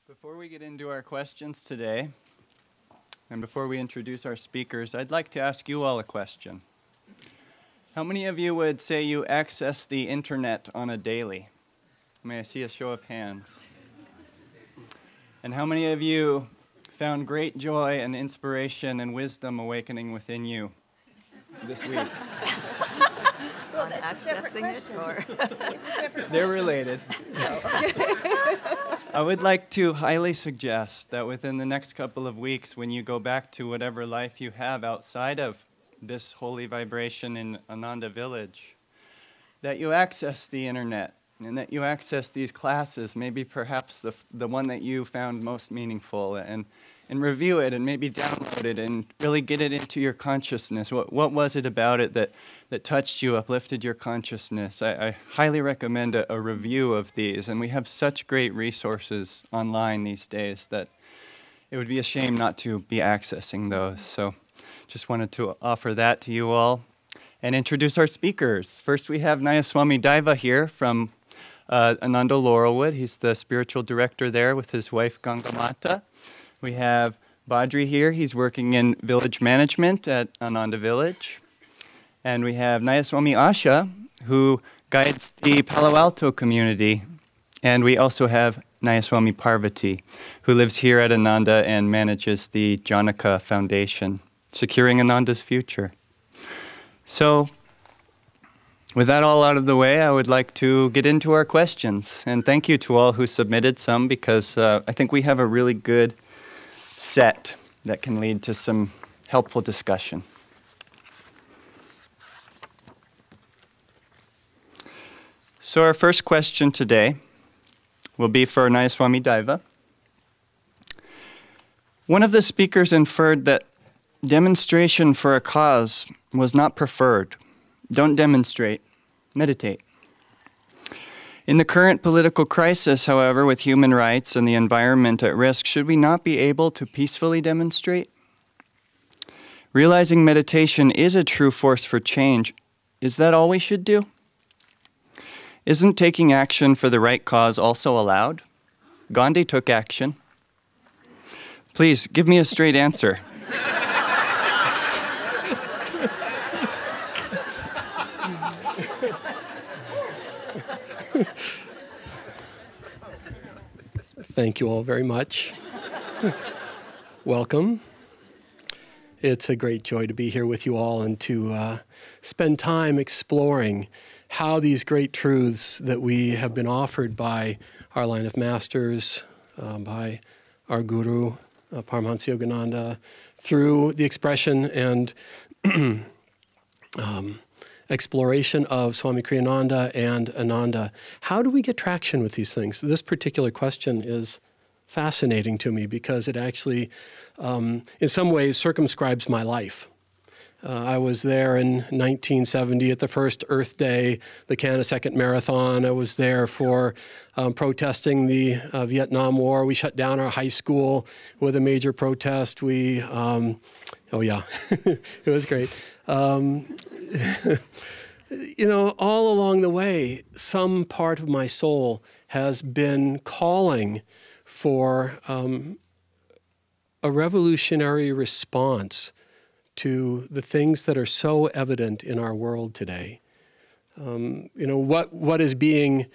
Before we get into our questions today, and before we introduce our speakers, I'd like to ask you all a question. How many of you would say you access the internet on a daily? May I see a show of hands? And how many of you found great joy and inspiration and wisdom awakening within you this week? On accessing it, or They're related. I would like to highly suggest that within the next couple of weeks, when you go back to whatever life you have outside of this holy vibration in Ananda village, that you access the internet and that you access these classes, maybe perhaps the one that you found most meaningful, and review it and maybe download it and really get it into your consciousness. What was it about it that touched you, uplifted your consciousness? I highly recommend a review of these, and we have such great resources online these days that it would be a shame not to be accessing those. So just wanted to offer that to you all and introduce our speakers. First, we have Nayaswami Daiva here from Ananda Laurelwood. He's the spiritual director there with his wife Gangamata. We have Badri here. He's working in village management at Ananda Village. And we have Nayaswami Asha, who guides the Palo Alto community. And we also have Nayaswami Parvati, who lives here at Ananda and manages the Janaka Foundation, securing Ananda's future. So, with that all out of the way, I would like to get into our questions. And thank you to all who submitted some, because I think we have a really good set that can lead to some helpful discussion. So our first question today will be for Nayaswami Daiva. One of the speakers inferred that demonstration for a cause was not preferred. Don't demonstrate, meditate. In the current political crisis, however, with human rights and the environment at risk, should we not be able to peacefully demonstrate? Realizing meditation is a true force for change, is that all we should do? Isn't taking action for the right cause also allowed? Gandhi took action. Please, give me a straight answer. Thank you all very much. Welcome. It's a great joy to be here with you all and to spend time exploring how these great truths that we have been offered by our line of masters, by our guru, Paramahansa Yogananda, through the expression and exploration of Swami Kriyananda and Ananda. How do we get traction with these things? This particular question is fascinating to me because it actually, in some ways, circumscribes my life. I was there in 1970 at the first Earth Day, the Canada Marathon. I was there for protesting the Vietnam War. We shut down our high school with a major protest. Oh yeah, it was great. You know, all along the way, some part of my soul has been calling for a revolutionary response to the things that are so evident in our world today. You know, what is being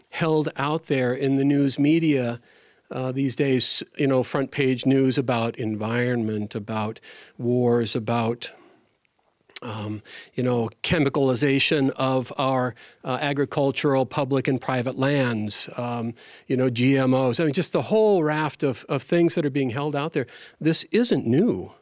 held out there in the news media these days, you know, front page news about environment, about wars, about you know, chemicalization of our agricultural, public and private lands, you know, GMOs. I mean, just the whole raft of things that are being held out there. This isn't new.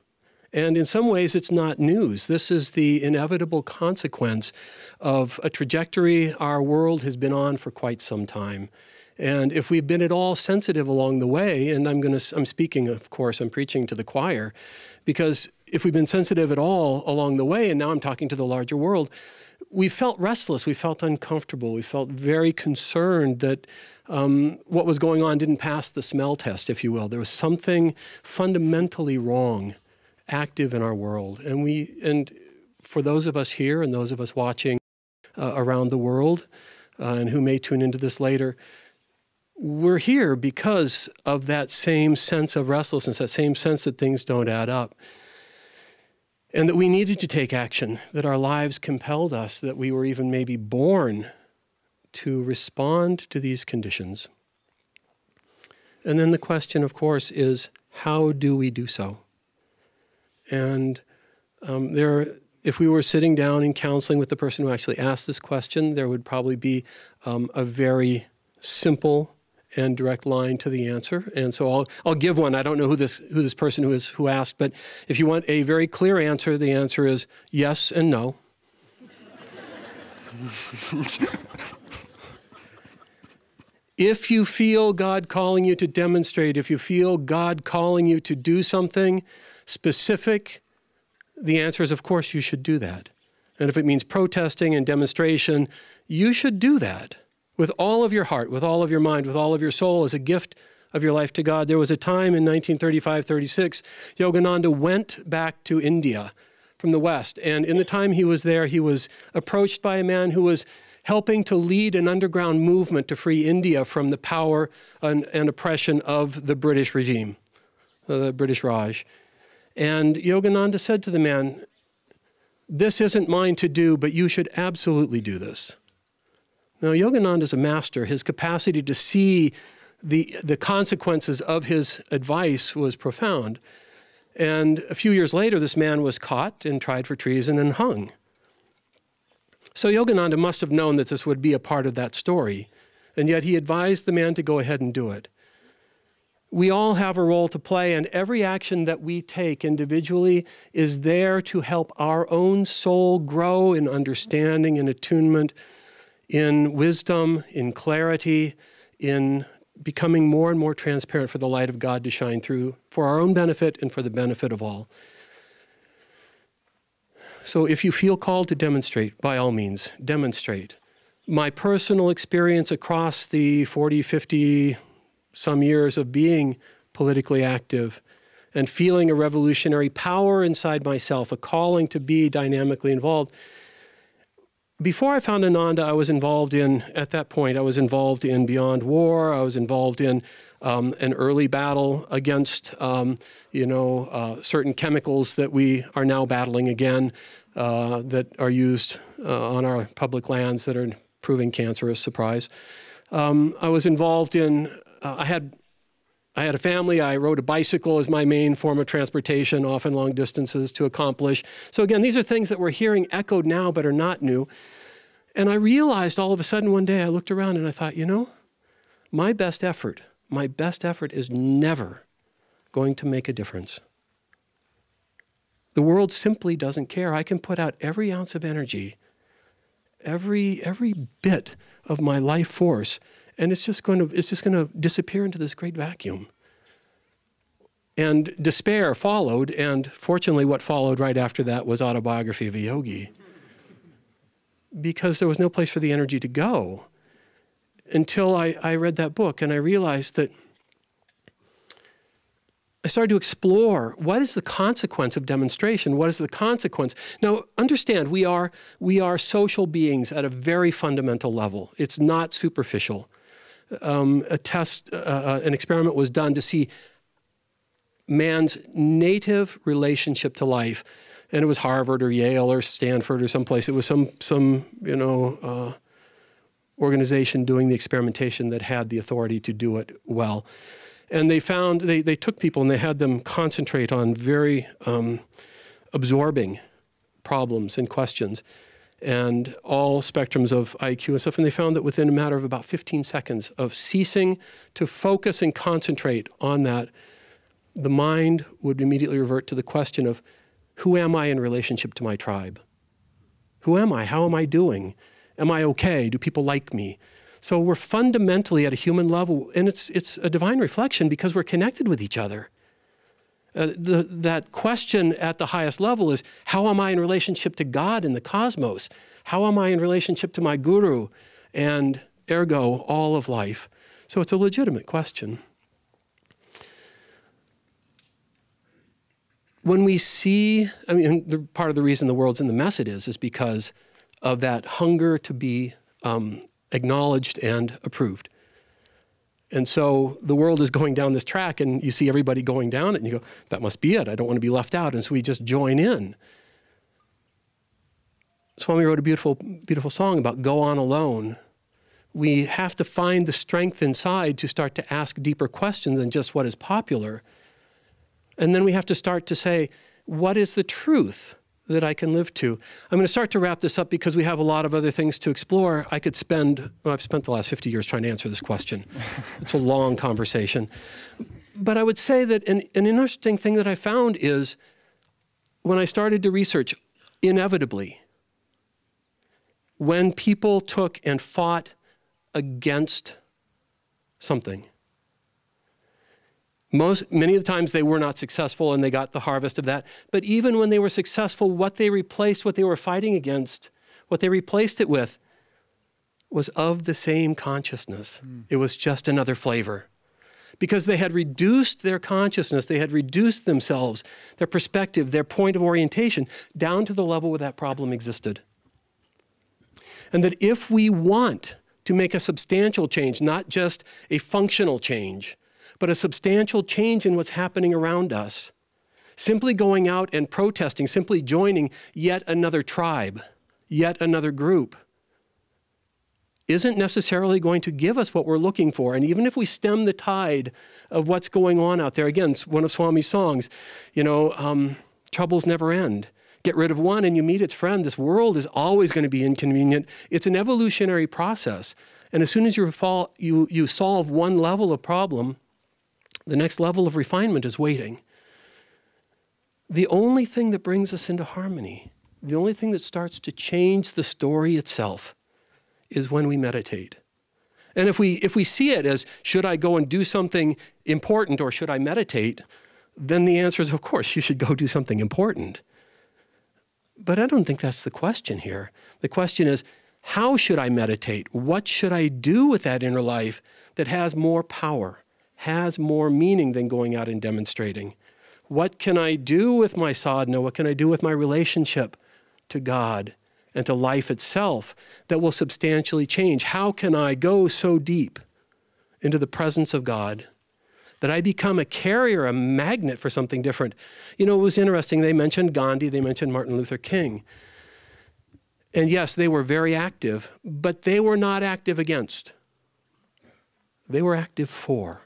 And in some ways, it's not news. This is the inevitable consequence of a trajectory our world has been on for quite some time. And if we've been at all sensitive along the way, and I'm speaking, of course, I'm preaching to the choir, because if we've been sensitive at all along the way, and now I'm talking to the larger world, we felt restless, we felt uncomfortable, we felt very concerned that what was going on didn't pass the smell test, if you will. There was something fundamentally wrong, active in our world. And for those of us here and those of us watching around the world, and who may tune into this later, we're here because of that same sense of restlessness, that same sense that things don't add up. And that we needed to take action, that our lives compelled us, that we were even maybe born to respond to these conditions. And then the question, of course, is how do we do so? And if we were sitting down in counseling with the person who actually asked this question, there would probably be a very simple and direct line to the answer. And so I'll give one. I don't know who this person who asked, but if you want a very clear answer, the answer is yes and no. If you feel God calling you to demonstrate, if you feel God calling you to do something specific, the answer is, of course, you should do that. And if it means protesting and demonstration, you should do that with all of your heart, with all of your mind, with all of your soul as a gift of your life to God. There was a time in 1935-36, Yogananda went back to India from the West. And in the time he was there, he was approached by a man who was helping to lead an underground movement to free India from the power and oppression of the British regime, the British Raj. And Yogananda said to the man, "This isn't mine to do, but you should absolutely do this." Now, Yogananda is a master. His capacity to see the consequences of his advice was profound. And a few years later, this man was caught and tried for treason and hung. So Yogananda must have known that this would be a part of that story, and yet he advised the man to go ahead and do it. We all have a role to play, and every action that we take individually is there to help our own soul grow in understanding and attunement, in wisdom, in clarity, in becoming more and more transparent for the light of God to shine through for our own benefit and for the benefit of all. So if you feel called to demonstrate, by all means, demonstrate. My personal experience across the 40, 50 some years of being politically active and feeling a revolutionary power inside myself, a calling to be dynamically involved. Before I found Ananda, I was involved in, at that point, I was involved in Beyond War. I was involved in an early battle against, certain chemicals that we are now battling again that are used on our public lands that are proving cancerous, surprise. I was involved in, I had a family. I rode a bicycle as my main form of transportation, often long distances to accomplish. So again, these are things that we're hearing echoed now but are not new. And I realized all of a sudden one day, I looked around and I thought, my best effort is never going to make a difference. The world simply doesn't care. I can put out every ounce of energy, every bit of my life force, and it's just going to disappear into this great vacuum. And despair followed, and fortunately what followed right after that was Autobiography of a Yogi. Because there was no place for the energy to go until I read that book, and I realized that I started to explore what is the consequence of demonstration? What is the consequence? Now, understand, we are social beings at a very fundamental level. It's not superficial. An experiment was done to see man's native relationship to life, and it was Harvard or Yale or Stanford or someplace. It was some organization doing the experimentation that had the authority to do it well. And they found, they took people and they had them concentrate on very absorbing problems and questions and all spectrums of IQ and stuff. And they found that within a matter of about 15 seconds of ceasing to focus and concentrate on that, the mind would immediately revert to the question of, who am I in relationship to my tribe? Who am I? How am I doing? Am I okay? Do people like me? So we're fundamentally at a human level, and it's a divine reflection because we're connected with each other. That question at the highest level is, how am I in relationship to God and the cosmos? How am I in relationship to my guru and ergo all of life? So it's a legitimate question. When we see, part of the reason the world's in the mess it is because of that hunger to be acknowledged and approved. And so the world is going down this track, and you see everybody going down it, and you go, that must be it. I don't want to be left out. And so we just join in. Swami wrote a beautiful, beautiful song about go on alone. We have to find the strength inside to start to ask deeper questions than just what is popular. And then we have to start to say, what is the truth that I can live to? I'm going to start to wrap this up because we have a lot of other things to explore. I could spend, well, I've spent the last 50 years trying to answer this question. It's a long conversation. But I would say that an interesting thing that I found is when I started to research, inevitably, when people took and fought against something, many of the times they were not successful and they got the harvest of that. But even when they were successful, what they replaced, what they were fighting against, what they replaced it with was of the same consciousness. It was just another flavor. Because they had reduced their consciousness, they had reduced themselves, their perspective, their point of orientation, down to the level where that problem existed. And that if we want to make a substantial change, not just a functional change, but a substantial change in what's happening around us, simply going out and protesting, simply joining yet another tribe, yet another group, isn't necessarily going to give us what we're looking for. And even if we stem the tide of what's going on out there, again, one of Swami's songs, troubles never end. Get rid of one and you meet its friend. This world is always going to be inconvenient. It's an evolutionary process. And as soon as you solve one level of problem, the next level of refinement is waiting. The only thing that brings us into harmony, the only thing that starts to change the story itself is when we meditate. And if we see it as, should I go and do something important or should I meditate? Then the answer is, of course, you should go do something important. But I don't think that's the question here. The question is, how should I meditate? What should I do with that inner life that has more power, has more meaning than going out and demonstrating? What can I do with my sadhana? What can I do with my relationship to God and to life itself that will substantially change? How can I go so deep into the presence of God that I become a carrier, a magnet for something different? It was interesting. They mentioned Gandhi, they mentioned Martin Luther King. And yes, they were very active, but they were not active against. They were active for.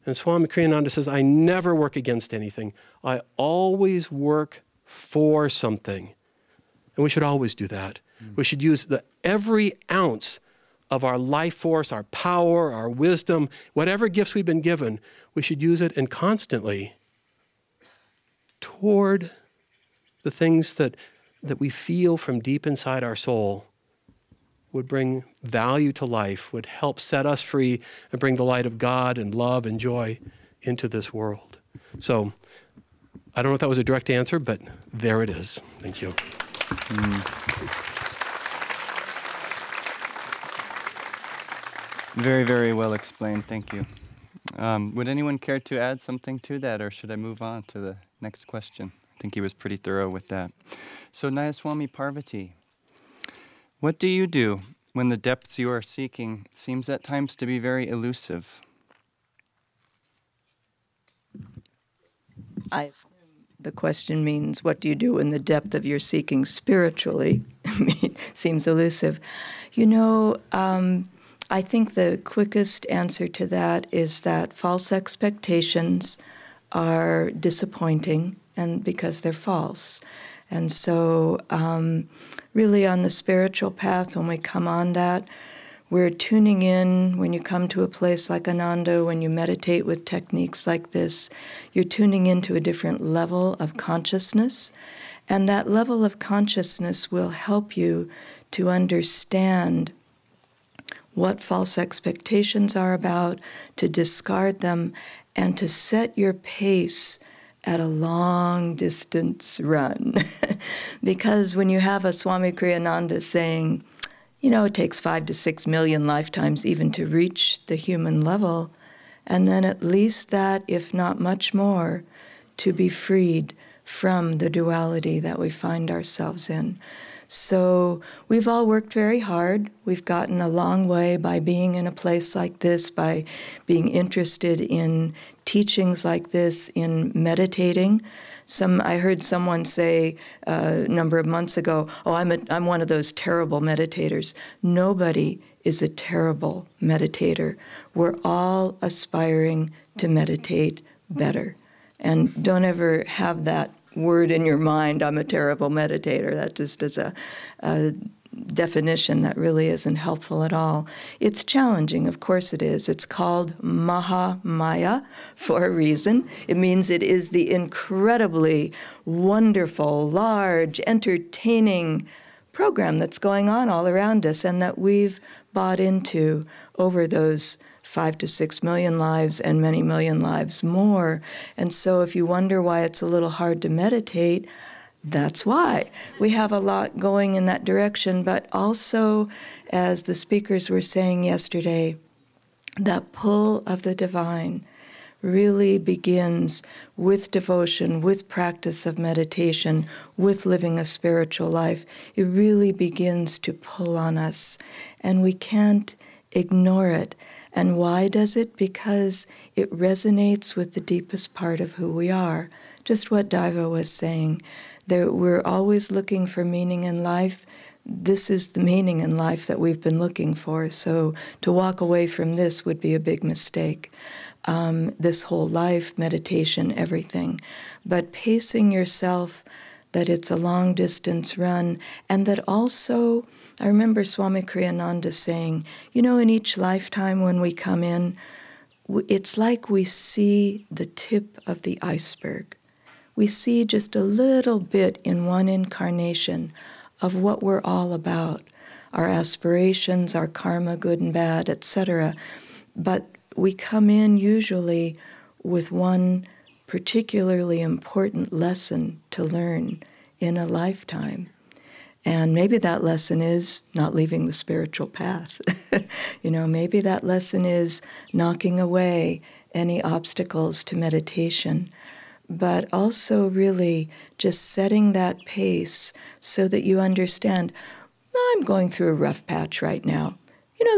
And Swami Kriyananda says, I never work against anything. I always work for something. And we should always do that. We should use every ounce of our life force, our power, our wisdom, whatever gifts we've been given, we should use it and constantly toward the things that we feel from deep inside our soul would bring value to life, would help set us free and bring the light of God and love and joy into this world. So I don't know if that was a direct answer, but there it is. Thank you. Very, very well explained. Thank you. Would anyone care to add something to that, or should I move on to the next question? I think he was pretty thorough with that. So Nayaswami Parvati, what do you do when the depth you are seeking seems at times to be very elusive? I assume the question means, what do you do when the depth of your seeking spiritually seems elusive? I think the quickest answer to that is that false expectations are disappointing, and because they're false. And so really on the spiritual path, when we come on that, we're tuning in. When you come to a place like Ananda, when you meditate with techniques like this, you're tuning into a different level of consciousness. And that level of consciousness will help you to understand what false expectations are about, to discard them, and to set your pace at a long distance run. Because when you have a Swami Kriyananda saying, it takes 5 to 6 million lifetimes even to reach the human level, and then at least that, if not much more, to be freed from the duality that we find ourselves in. So we've all worked very hard. We've gotten a long way by being in a place like this, by being interested in teachings like this, in meditating. I heard someone say a number of months ago, "Oh, I'm one of those terrible meditators." Nobody is a terrible meditator. We're all aspiring to meditate better. And don't ever have that word in your mind, "I'm a terrible meditator." That just is a definition that really isn't helpful at all. It's challenging, of course it is. It's called Maha Maya for a reason. It means it is the incredibly wonderful, large, entertaining program that's going on all around us and that we've bought into over those 5 to 6 million lives and many million lives more. And so if you wonder why it's a little hard to meditate, that's why. We have a lot going in that direction, but also, as the speakers were saying yesterday, that pull of the divine really begins with devotion, with practice of meditation, with living a spiritual life. It really begins to pull on us, and we can't ignore it. And why does it? Because it resonates with the deepest part of who we are. Just what Daiva was saying. We're always looking for meaning in life. This is the meaning in life that we've been looking for. So to walk away from this would be a big mistake. This whole life, meditation, everything. But pacing yourself, that it's a long distance run, and that also, I remember Swami Kriyananda saying, in each lifetime when we come in, it's like we see the tip of the iceberg. We see just a little bit in one incarnation of what we're all about, our aspirations, our karma, good and bad, etc. But we come in usually with one particularly important lesson to learn in a lifetime. And maybe that lesson is not leaving the spiritual path. Maybe that lesson is knocking away any obstacles to meditation. But also really just setting that pace so that you understand, I'm going through a rough patch right now.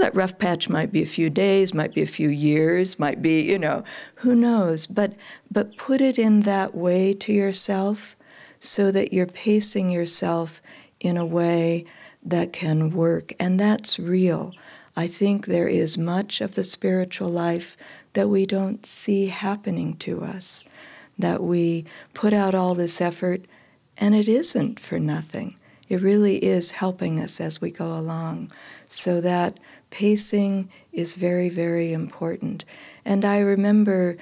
That rough patch might be a few days, might be a few years, might be, who knows. But put it in that way to yourself so that you're pacing yourself in a way that can work. And that's real. I think there is much of the spiritual life that we don't see happening to us, that we put out all this effort, and it isn't for nothing. It really is helping us as we go along. So that pacing is very, very important. And I remember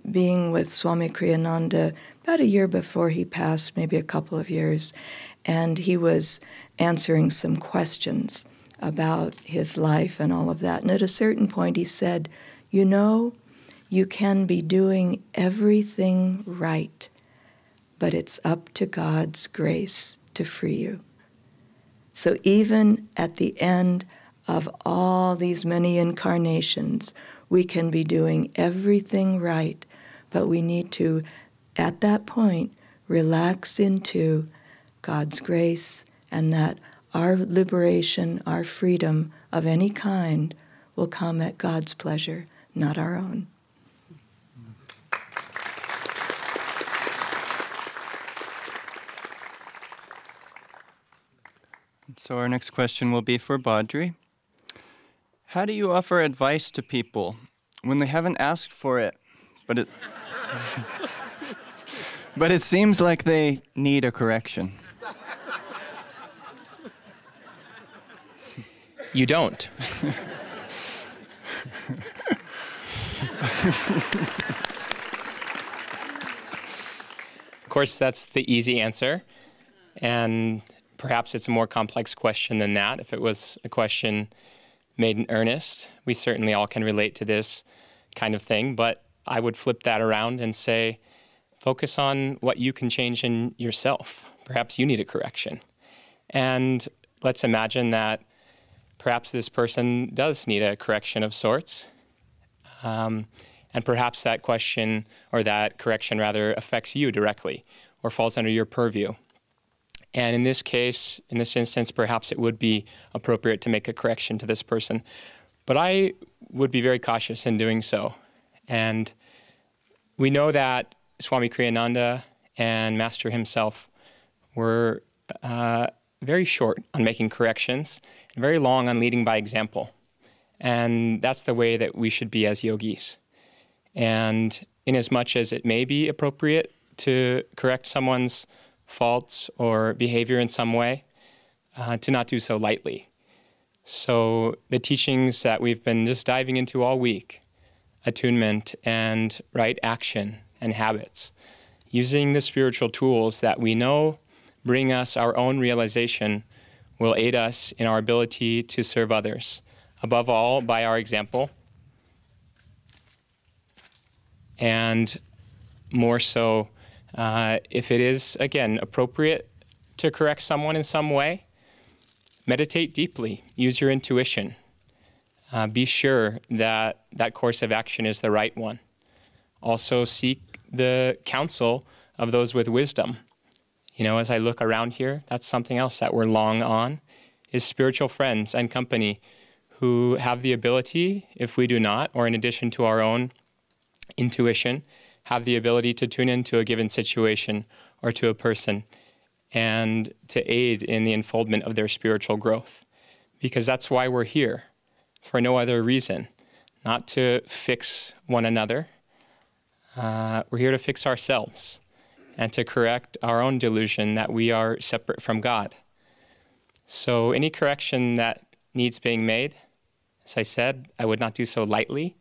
being with Swami Kriyananda about a year before he passed, maybe a couple of years, and he was answering some questions about his life and all of that. And at a certain point he said, you can be doing everything right, but it's up to God's grace to free you. So even at the end of all these many incarnations, we can be doing everything right, but we need to, at that point, relax into God's grace, and that our liberation, our freedom of any kind will come at God's pleasure, not our own. So our next question will be for Badri. How do you offer advice to people when they haven't asked for it, but it seems like they need a correction? You don't. Of course, that's the easy answer. And perhaps it's a more complex question than that. If it was a question made in earnest, we certainly all can relate to this kind of thing. But I would flip that around and say, focus on what you can change in yourself. Perhaps you need a correction. And let's imagine that perhaps this person does need a correction of sorts. And perhaps that question, or that correction rather, affects you directly or falls under your purview. And in this case, in this instance, perhaps it would be appropriate to make a correction to this person. But I would be very cautious in doing so. And we know that Swami Kriyananda and Master himself were very short on making corrections, and very long on leading by example. And that's the way that we should be as yogis. And inasmuch as it may be appropriate to correct someone's faults or behavior in some way, to not do so lightly. So the teachings that we've been just diving into all week, attunement and right action and habits, using the spiritual tools that we know bring us our own realization, will aid us in our ability to serve others, above all by our example, and more so if it is, again, appropriate to correct someone in some way, meditate deeply, use your intuition. Be sure that that course of action is the right one. Also seek the counsel of those with wisdom. You know, as I look around here, that's something else that we're long on, is spiritual friends and company who have the ability, if we do not, or in addition to our own intuition, have the ability to tune into a given situation or to a person and to aid in the unfoldment of their spiritual growth. Because that's why we're here, for no other reason, not to fix one another. We're here to fix ourselves and to correct our own delusion that we are separate from God. So any correction that needs being made, as I said, I would not do so lightly,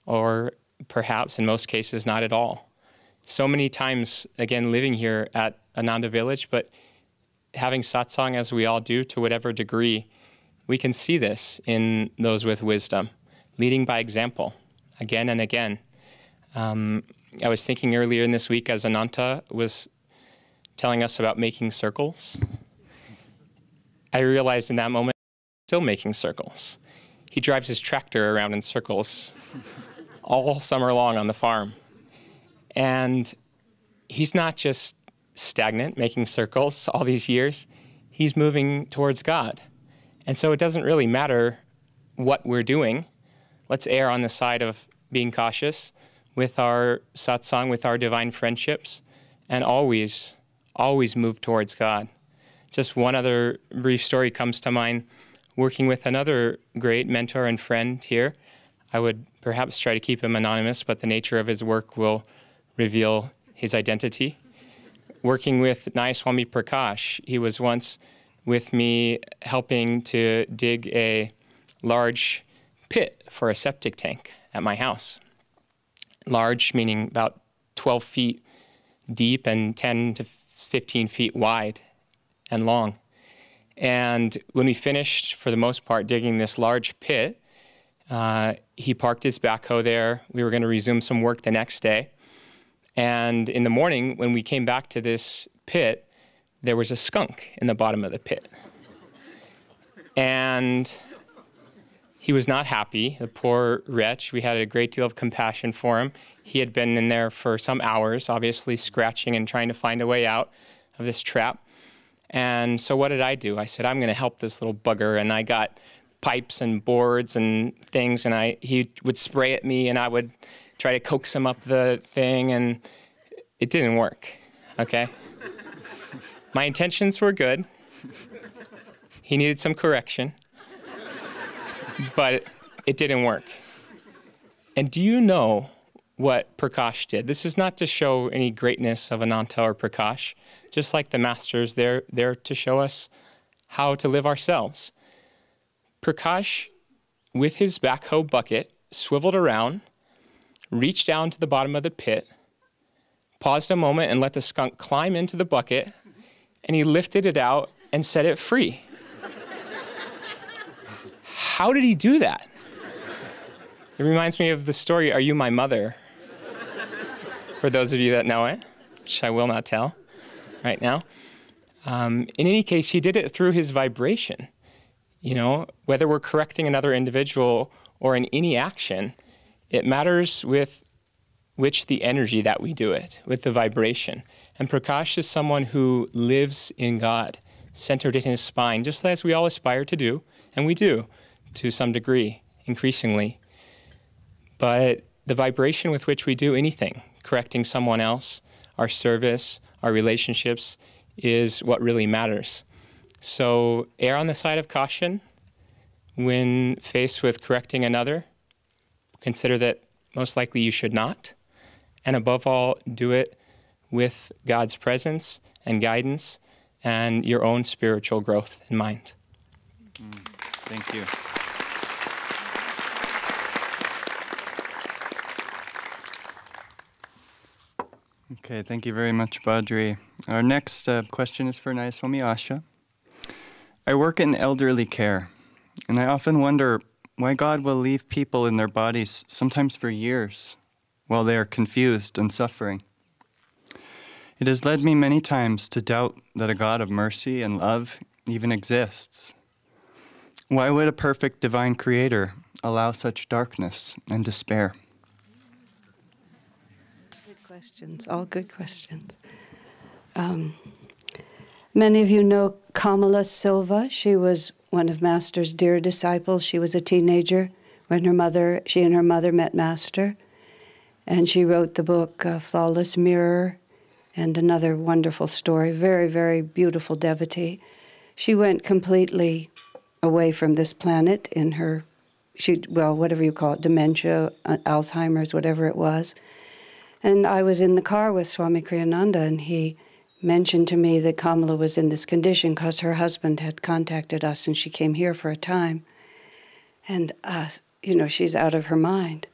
or perhaps in most cases not at all. So many times, again, living here at Ananda Village, but having satsang as we all do to whatever degree, we can see this in those with wisdom, leading by example again and again. I was thinking earlier in this week as Ananda was telling us about making circles, I realized in that moment, he's still making circles. He drives his tractor around in circles all summer long on the farm. And he's not just stagnant, making circles all these years. He's moving towards God. And so it doesn't really matter what we're doing. Let's err on the side of being cautious with our satsang, with our divine friendships, and always, always move towards God. Just one other brief story comes to mind. Working with another great mentor and friend here, I would perhaps try to keep him anonymous, but the nature of his work will reveal his identity. Working with Swami Prakash, he was once with me helping to dig a large pit for a septic tank at my house. Large meaning about 12 feet deep and 10 to 15 feet wide and long. And when we finished, for the most part, digging this large pit, he parked his backhoe there. We were going to resume some work the next day. And in the morning, when we came back to this pit, there was a skunk in the bottom of the pit. And he was not happy, the poor wretch. We had a great deal of compassion for him. He had been in there for some hours, obviously scratching and trying to find a way out of this trap. And so what did I do? I said, I'm going to help this little bugger. And I got pipes and boards and things, and he would spray at me, and I would try to coax him up the thing, and it didn't work, okay? My intentions were good. He needed some correction, but it didn't work. And do you know what Prakash did? This is not to show any greatness of Ananda or Prakash, just like the masters, they're there to show us how to live ourselves. Prakash, with his backhoe bucket, swiveled around, reached down to the bottom of the pit, paused a moment and let the skunk climb into the bucket, and he lifted it out and set it free. How did he do that? It reminds me of the story, Are You My Mother? For those of you that know it, which I will not tell right now. In any case, he did it through his vibration. You know, whether we're correcting another individual or in any action, it matters with which the energy that we do it, with the vibration. And Prakash is someone who lives in God, centered in his spine, just as we all aspire to do, and we do to some degree, increasingly. But the vibration with which we do anything, correcting someone else, our service, our relationships, is what really matters. So err on the side of caution when faced with correcting another. Consider that most likely you should not. And above all, do it with God's presence and guidance and your own spiritual growth in mind. Thank you. Okay, thank you very much, Badri. Our next question is for Nayaswami Asha. I work in elderly care, and I often wonder why God will leave people in their bodies, sometimes for years, while they are confused and suffering. It has led me many times to doubt that a God of mercy and love even exists. Why would a perfect divine creator allow such darkness and despair? Good questions, all good questions. Many of you know Kamala Silva. She was one of Master's dear disciples. She was a teenager when she and her mother met Master. And she wrote the book Flawless Mirror and another wonderful story. Very, very beautiful devotee. She went completely away from this planet in her, whatever you call it, dementia, Alzheimer's, whatever it was. And I was in the car with Swami Kriyananda, and he mentioned to me that Kamala was in this condition because her husband had contacted us and she came here for a time. And, she's out of her mind.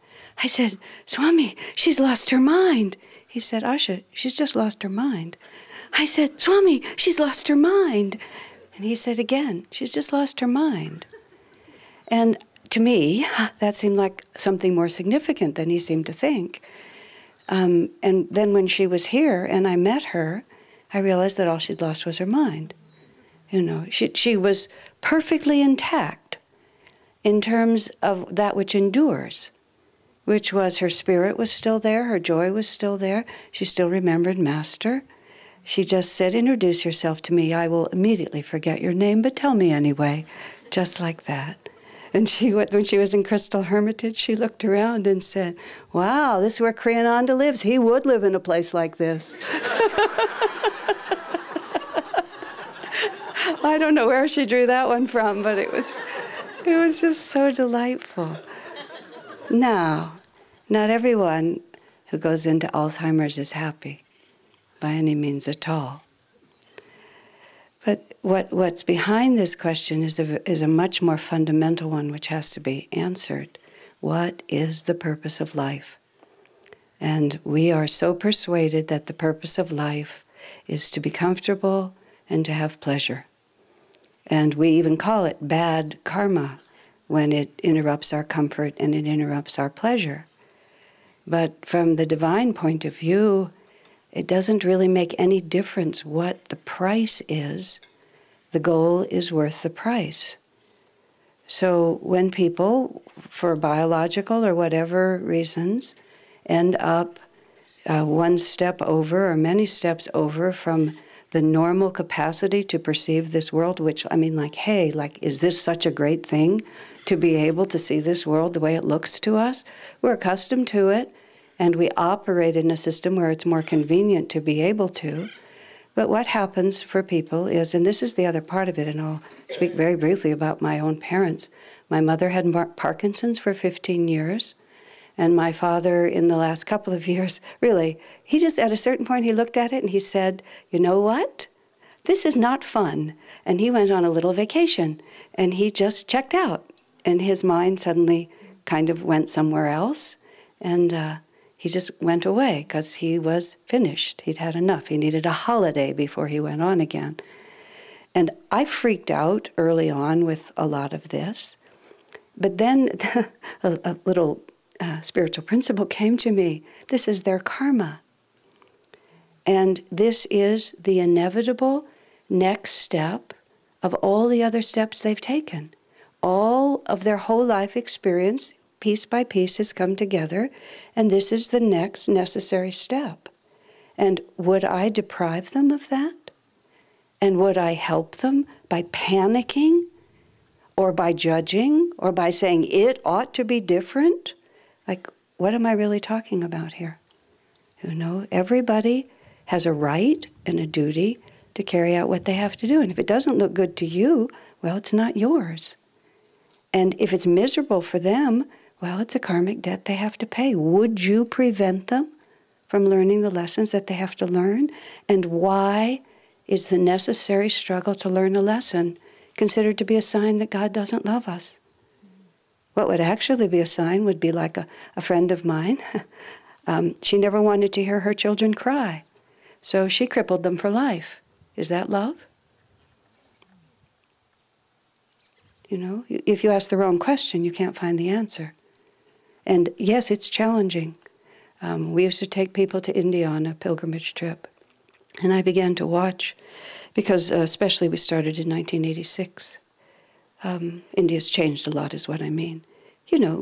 I said, Swami, she's lost her mind. He said, Asha, she's just lost her mind. I said, Swami, she's lost her mind. And he said again, she's just lost her mind. And to me, that seemed like something more significant than he seemed to think. And then when she was here and I met her, I realized that all she'd lost was her mind. She was perfectly intact in terms of that which endures, which was her spirit was still there, her joy was still there, she still remembered Master. She just said, introduce yourself to me, I will immediately forget your name, but tell me anyway, just like that. And when she was in Crystal Hermitage, she looked around and said, wow, this is where Kriyananda lives. He would live in a place like this. I don't know where she drew that one from, but it was just so delightful. Now, not everyone who goes into Alzheimer's is happy by any means at all. But what's behind this question is a much more fundamental one, which has to be answered. What is the purpose of life? And we are so persuaded that the purpose of life is to be comfortable and to have pleasure. And we even call it bad karma when it interrupts our comfort and it interrupts our pleasure. But from the divine point of view, it doesn't really make any difference what the price is. The goal is worth the price. So when people, for biological or whatever reasons, end up one step over or many steps over from the normal capacity to perceive this world, which, is this such a great thing to be able to see this world the way it looks to us? We're accustomed to it, and we operate in a system where it's more convenient to be able to. But what happens for people is, and this is the other part of it, and I'll speak very briefly about my own parents. My mother had Parkinson's for 15 years, and my father, in the last couple of years, really, he just, at a certain point, he looked at it and he said, you know what? This is not fun. And he went on a little vacation, and he just checked out. And his mind suddenly kind of went somewhere else, and he just went away because he was finished. He'd had enough. He needed a holiday before he went on again. And I freaked out early on with a lot of this. But then a little spiritual principle came to me. This is their karma. And this is the inevitable next step of all the other steps they've taken. All of their whole life experience, piece by piece has come together, and this is the next necessary step. And would I deprive them of that? And would I help them by panicking, or by judging, or by saying it ought to be different? Like, what am I really talking about here? You know, everybody has a right and a duty to carry out what they have to do. And if it doesn't look good to you, well, it's not yours. And if it's miserable for them, well, it's a karmic debt they have to pay. Would you prevent them from learning the lessons that they have to learn? And why is the necessary struggle to learn a lesson considered to be a sign that God doesn't love us? What would actually be a sign would be like a friend of mine. She never wanted to hear her children cry, so she crippled them for life. Is that love? You know, if you ask the wrong question, you can't find the answer. And yes, it's challenging. We used to take people to India on a pilgrimage trip, and I began to watch, because especially we started in 1986. India's changed a lot is what I mean. You know,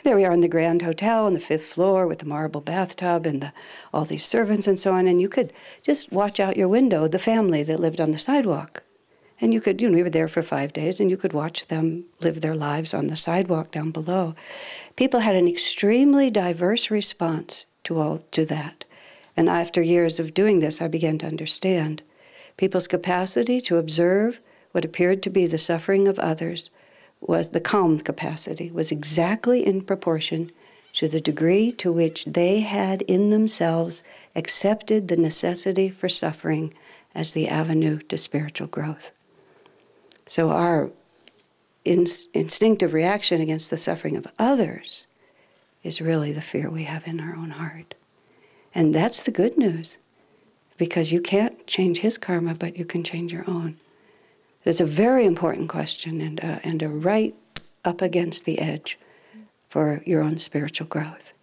there we are in the Grand Hotel on the 5th floor with the marble bathtub and all these servants and so on, and you could just watch out your window the family that lived on the sidewalk. And you could, we were there for 5 days, and you could watch them live their lives on the sidewalk down below. People had an extremely diverse response to that. And after years of doing this, I began to understand people's capacity to observe what appeared to be the suffering of others, was the calm capacity, was exactly in proportion to the degree to which they had in themselves accepted the necessity for suffering as the avenue to spiritual growth. So our instinctive reaction against the suffering of others is really the fear we have in our own heart. And that's the good news, because you can't change his karma, but you can change your own. It's a very important question, and a right up against the edge for your own spiritual growth.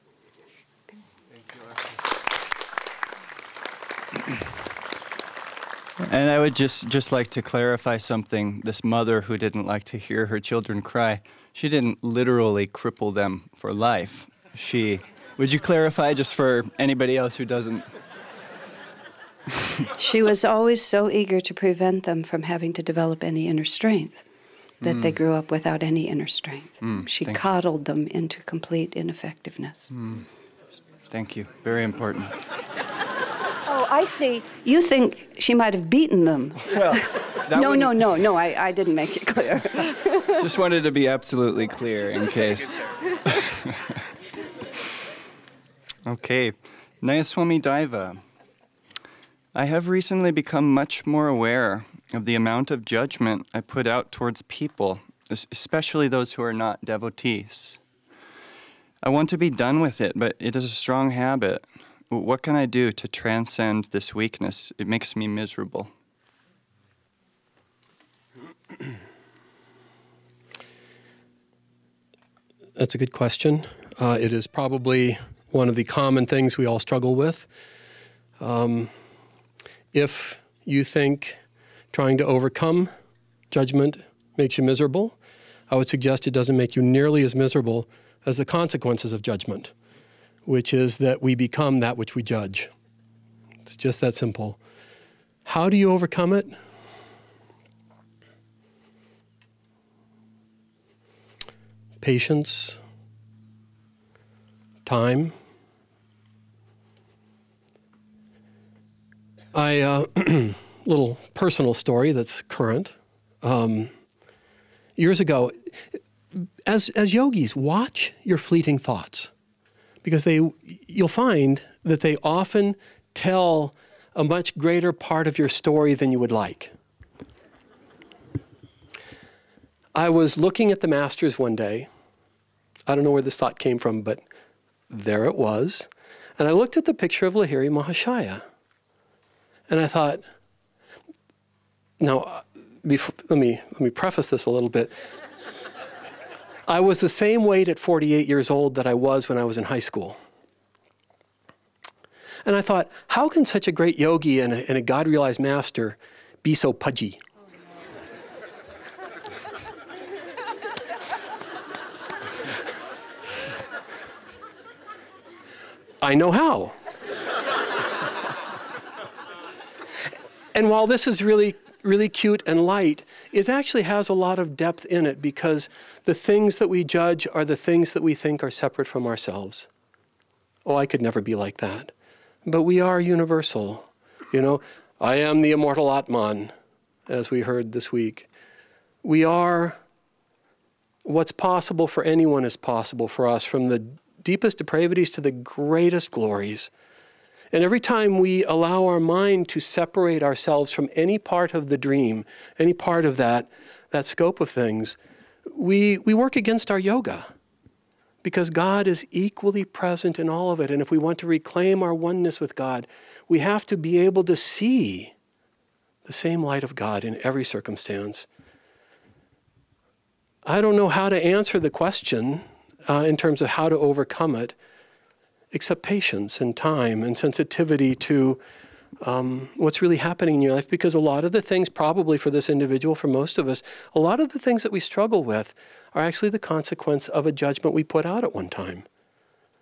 And I would just like to clarify something. This mother who didn't like to hear her children cry, she didn't literally cripple them for life. Would you clarify just for anybody else who doesn't? She was always so eager to prevent them from having to develop any inner strength that they grew up without any inner strength. She coddled them into complete ineffectiveness. Thank you. Very important. Oh, I see. You think she might have beaten them. Well, No, I didn't make it clear. Just wanted to be absolutely clear in case. Okay. Nayaswami Daiva. I have recently become much more aware of the amount of judgment I put out towards people, especially those who are not devotees. I want to be done with it, but it is a strong habit. What can I do to transcend this weakness? It makes me miserable. That's a good question. It is probably one of the common things we all struggle with. If you think trying to overcome judgment makes you miserable, I would suggest it doesn't make you nearly as miserable as the consequences of judgment, which is that we become that which we judge. It's just that simple. How do you overcome it? Patience, time. Little personal story that's current. Years ago, as yogis, watch your fleeting thoughts, because you'll find that they often tell a much greater part of your story than you would like. I was looking at the masters one day. I don't know where this thought came from, but there it was. And I looked at the picture of Lahiri Mahashaya. And I thought, now, let me preface this a little bit. I was the same weight at 48 years old that I was when I was in high school. And I thought, how can such a great yogi and a God-realized master be so pudgy? I know how. And while this is really, really cute and light, it actually has a lot of depth in it, because the things that we judge are the things that we think are separate from ourselves. Oh, I could never be like that. But we are universal. You know, I am the immortal Atman, as we heard this week. We are, what's possible for anyone is possible for us, from the deepest depravities to the greatest glories. And every time we allow our mind to separate ourselves from any part of the dream, any part of that scope of things, we work against our yoga. Because God is equally present in all of it. And if we want to reclaim our oneness with God, we have to be able to see the same light of God in every circumstance. I don't know how to answer the question in terms of how to overcome it, except patience and time and sensitivity to what's really happening in your life. Because a lot of the things, probably for this individual, for most of us, a lot of the things that we struggle with are actually the consequence of a judgment we put out at one time.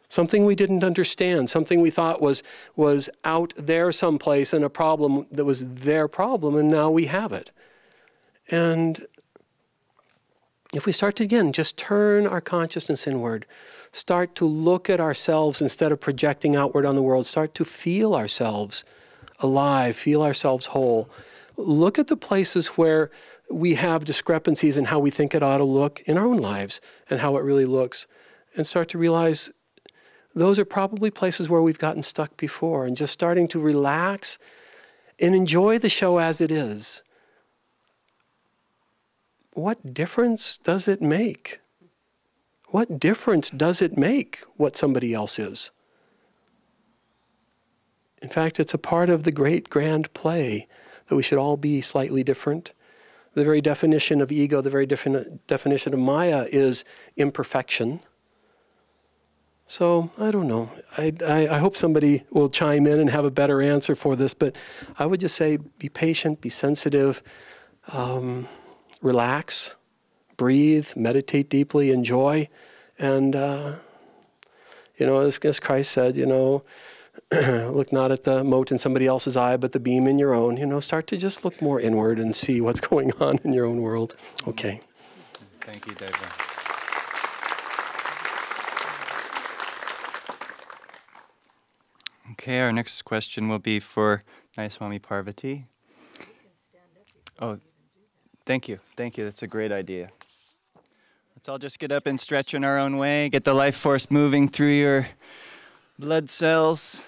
Something we didn't understand, something we thought was out there someplace, and a problem that was their problem, and now we have it. And if we start to, again, just turn our consciousness inward, start to look at ourselves instead of projecting outward on the world, start to feel ourselves alive, feel ourselves whole. Look at the places where we have discrepancies in how we think it ought to look in our own lives and how it really looks, and start to realize those are probably places where we've gotten stuck before, and just starting to relax and enjoy the show as it is. What difference does it make? What difference does it make what somebody else is? In fact, it's a part of the great grand play that we should all be slightly different. The very definition of ego, the very definition of Maya is imperfection. So, I don't know. I hope somebody will chime in and have a better answer for this, but I would just say be patient, be sensitive, relax, breathe, meditate deeply, enjoy. And, as Christ said, look not at the mote in somebody else's eye, but the beam in your own. Start to just look more inward and see what's going on in your own world. Okay. Thank you, Deva. Okay, our next question will be for Nayaswami Parvati. Oh, thank you. Thank you. That's a great idea. Let's all just get up and stretch in our own way. Get the life force moving through your blood cells.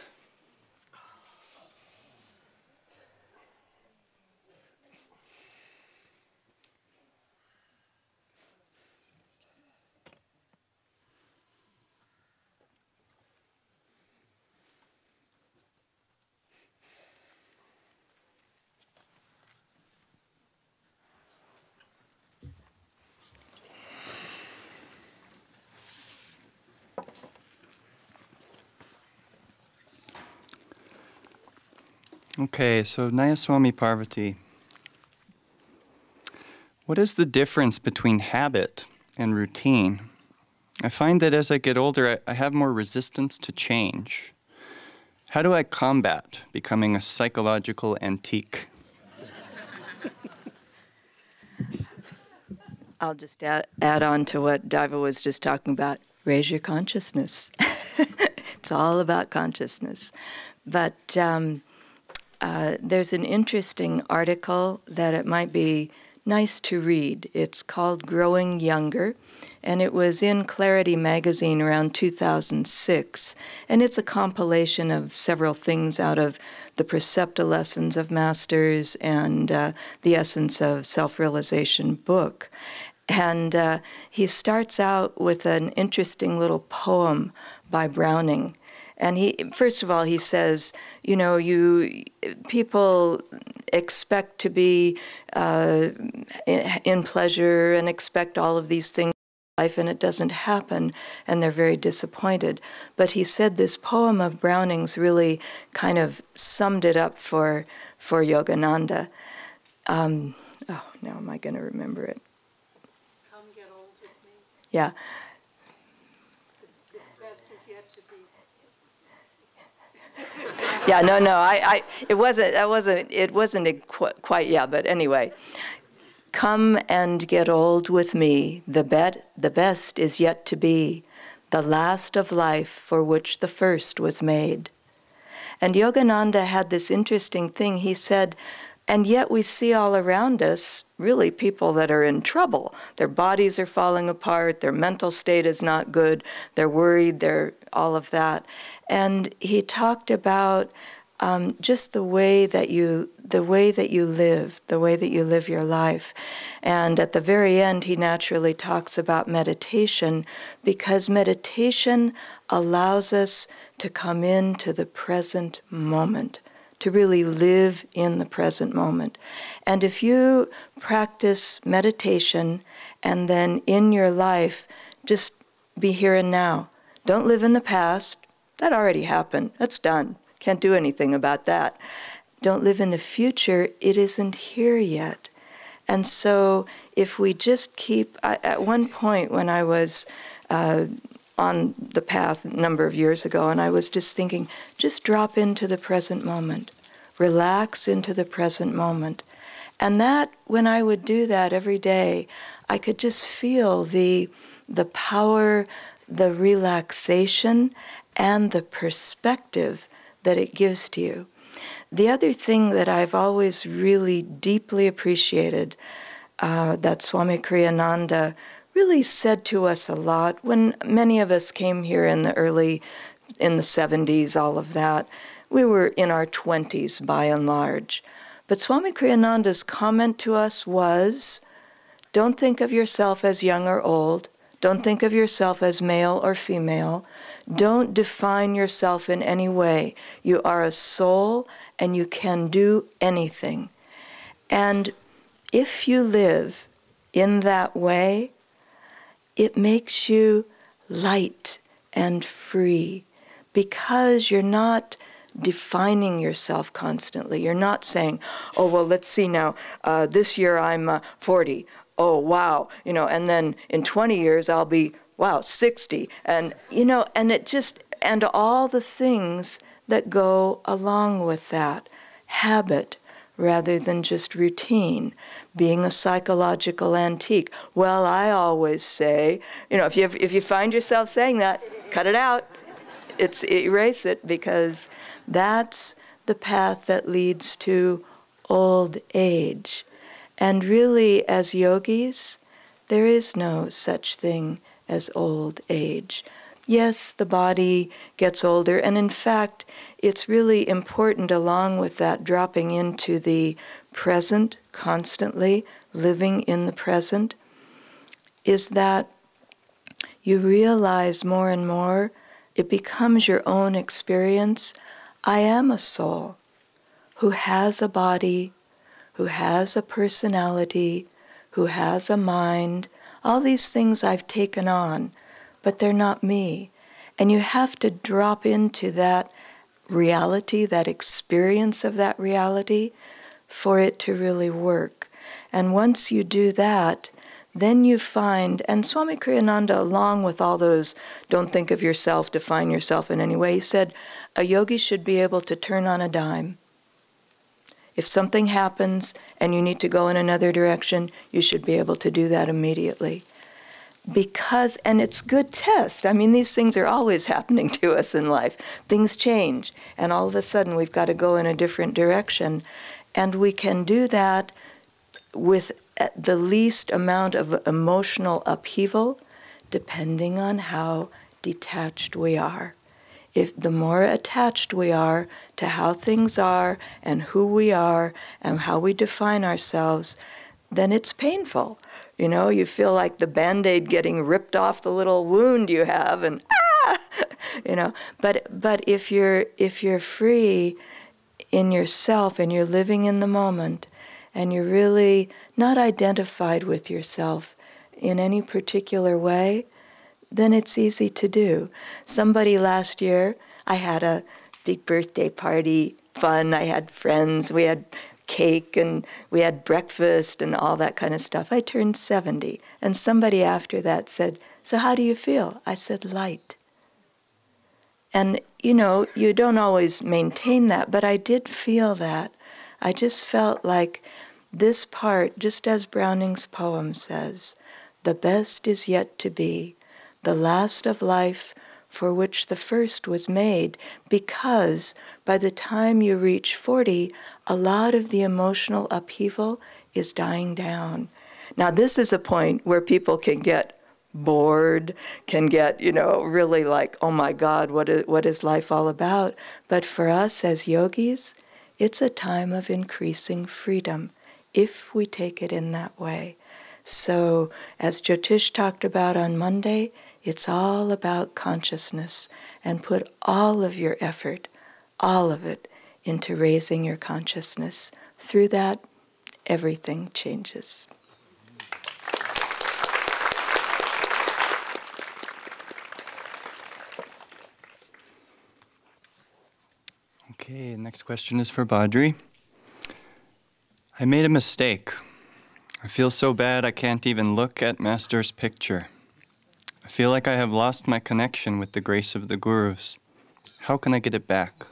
Okay, so Nayaswami Parvati, what is the difference between habit and routine? I find that as I get older, I have more resistance to change. How do I combat becoming a psychological antique? I'll just add on to what Daiva was just talking about. Raise your consciousness. It's all about consciousness. But there's an interesting article that it might be nice to read. It's called Growing Younger, and it was in Clarity magazine around 2006. And it's a compilation of several things out of the Precepta Lessons of Masters and the Essence of Self-Realization book. And he starts out with an interesting little poem by Browning. And first of all, he says, people expect to be in pleasure and expect all of these things in life, and it doesn't happen, and they're very disappointed. But he said this poem of Browning's really kind of summed it up for Yogananda. Now am I going to remember it? Come get old with me. Yeah. The best is yet to be. Yeah, no, it wasn't quite, yeah, but anyway. Come and get old with me, the best is yet to be, the last of life for which the first was made. And Yogananda had this interesting thing. He said, and yet we see all around us really people that are in trouble. Their bodies are falling apart, their mental state is not good, they're worried, they're all of that. And he talked about just the way that you live your life. And at the very end, he naturally talks about meditation, because meditation allows us to come into the present moment, to really live in the present moment. And if you practice meditation and then in your life, just be here and now. Don't live in the past. That already happened. That's done. Can't do anything about that. Don't live in the future. It isn't here yet. And so if we just keep, at one point when I was on the path a number of years ago, and I was just thinking, just drop into the present moment. Relax into the present moment. And that, when I would do that every day, I could just feel the power, the relaxation, and the perspective that it gives to you. The other thing that I've always really deeply appreciated that Swami Kriyananda really said to us a lot when many of us came here in the 70s, all of that. We were in our 20s by and large. But Swami Kriyananda's comment to us was, don't think of yourself as young or old. Don't think of yourself as male or female. Don't define yourself in any way. You are a soul and you can do anything. And if you live in that way, it makes you light and free, because you're not defining yourself constantly. You're not saying, oh, well, let's see now, this year I'm 40. Oh, wow, and then in 20 years I'll be, 60. And, and all the things that go along with that. Habit rather than just routine. Being a psychological antique. Well, I always say, if you find yourself saying that, cut it out. Erase it, because that's the path that leads to old age. And really, as yogis, there is no such thing as old age. Yes, the body gets older, and in fact, it's really important, along with that dropping into the present constantly, living in the present, is that you realize more and more, it becomes your own experience. I am a soul who has a body, who has a personality, who has a mind. All these things I've taken on, but they're not me. And you have to drop into that reality, that experience of that reality, for it to really work. And once you do that, then you find, and Swami Kriyananda, along with all those, don't think of yourself, define yourself in any way, he said, a yogi should be able to turn on a dime. If something happens and you need to go in another direction, you should be able to do that immediately. Because, and it's good test. I mean, these things are always happening to us in life. Things change, and all of a sudden we've got to go in a different direction. And we can do that with the least amount of emotional upheaval, depending on how detached we are. If the more attached we are to how things are and who we are and how we define ourselves, then it's painful. You feel like the Band-Aid getting ripped off the little wound you have, and But if you're free in yourself and you're living in the moment, and you're really not identified with yourself in any particular way, then it's easy to do. Somebody last year, I had a big birthday party, fun, I had friends, we had cake and we had breakfast and all that kind of stuff. I turned 70, and somebody after that said, so how do you feel? I said, light. And you know, you don't always maintain that, but I did feel that. I just felt like this part, just as Browning's poem says, the best is yet to be, the last of life for which the first was made, because by the time you reach 40, a lot of the emotional upheaval is dying down. Now, this is a point where people can get bored, can get, you know, really like, oh my God, what is life all about? But for us as yogis, it's a time of increasing freedom, if we take it in that way. So, as Jyotish talked about on Monday, it's all about consciousness, and put all of your effort, all of it, into raising your consciousness. Through that, everything changes. Okay, next question is for Badri. I made a mistake. I feel so bad I can't even look at Master's picture. I feel like I have lost my connection with the grace of the Gurus. How can I get it back?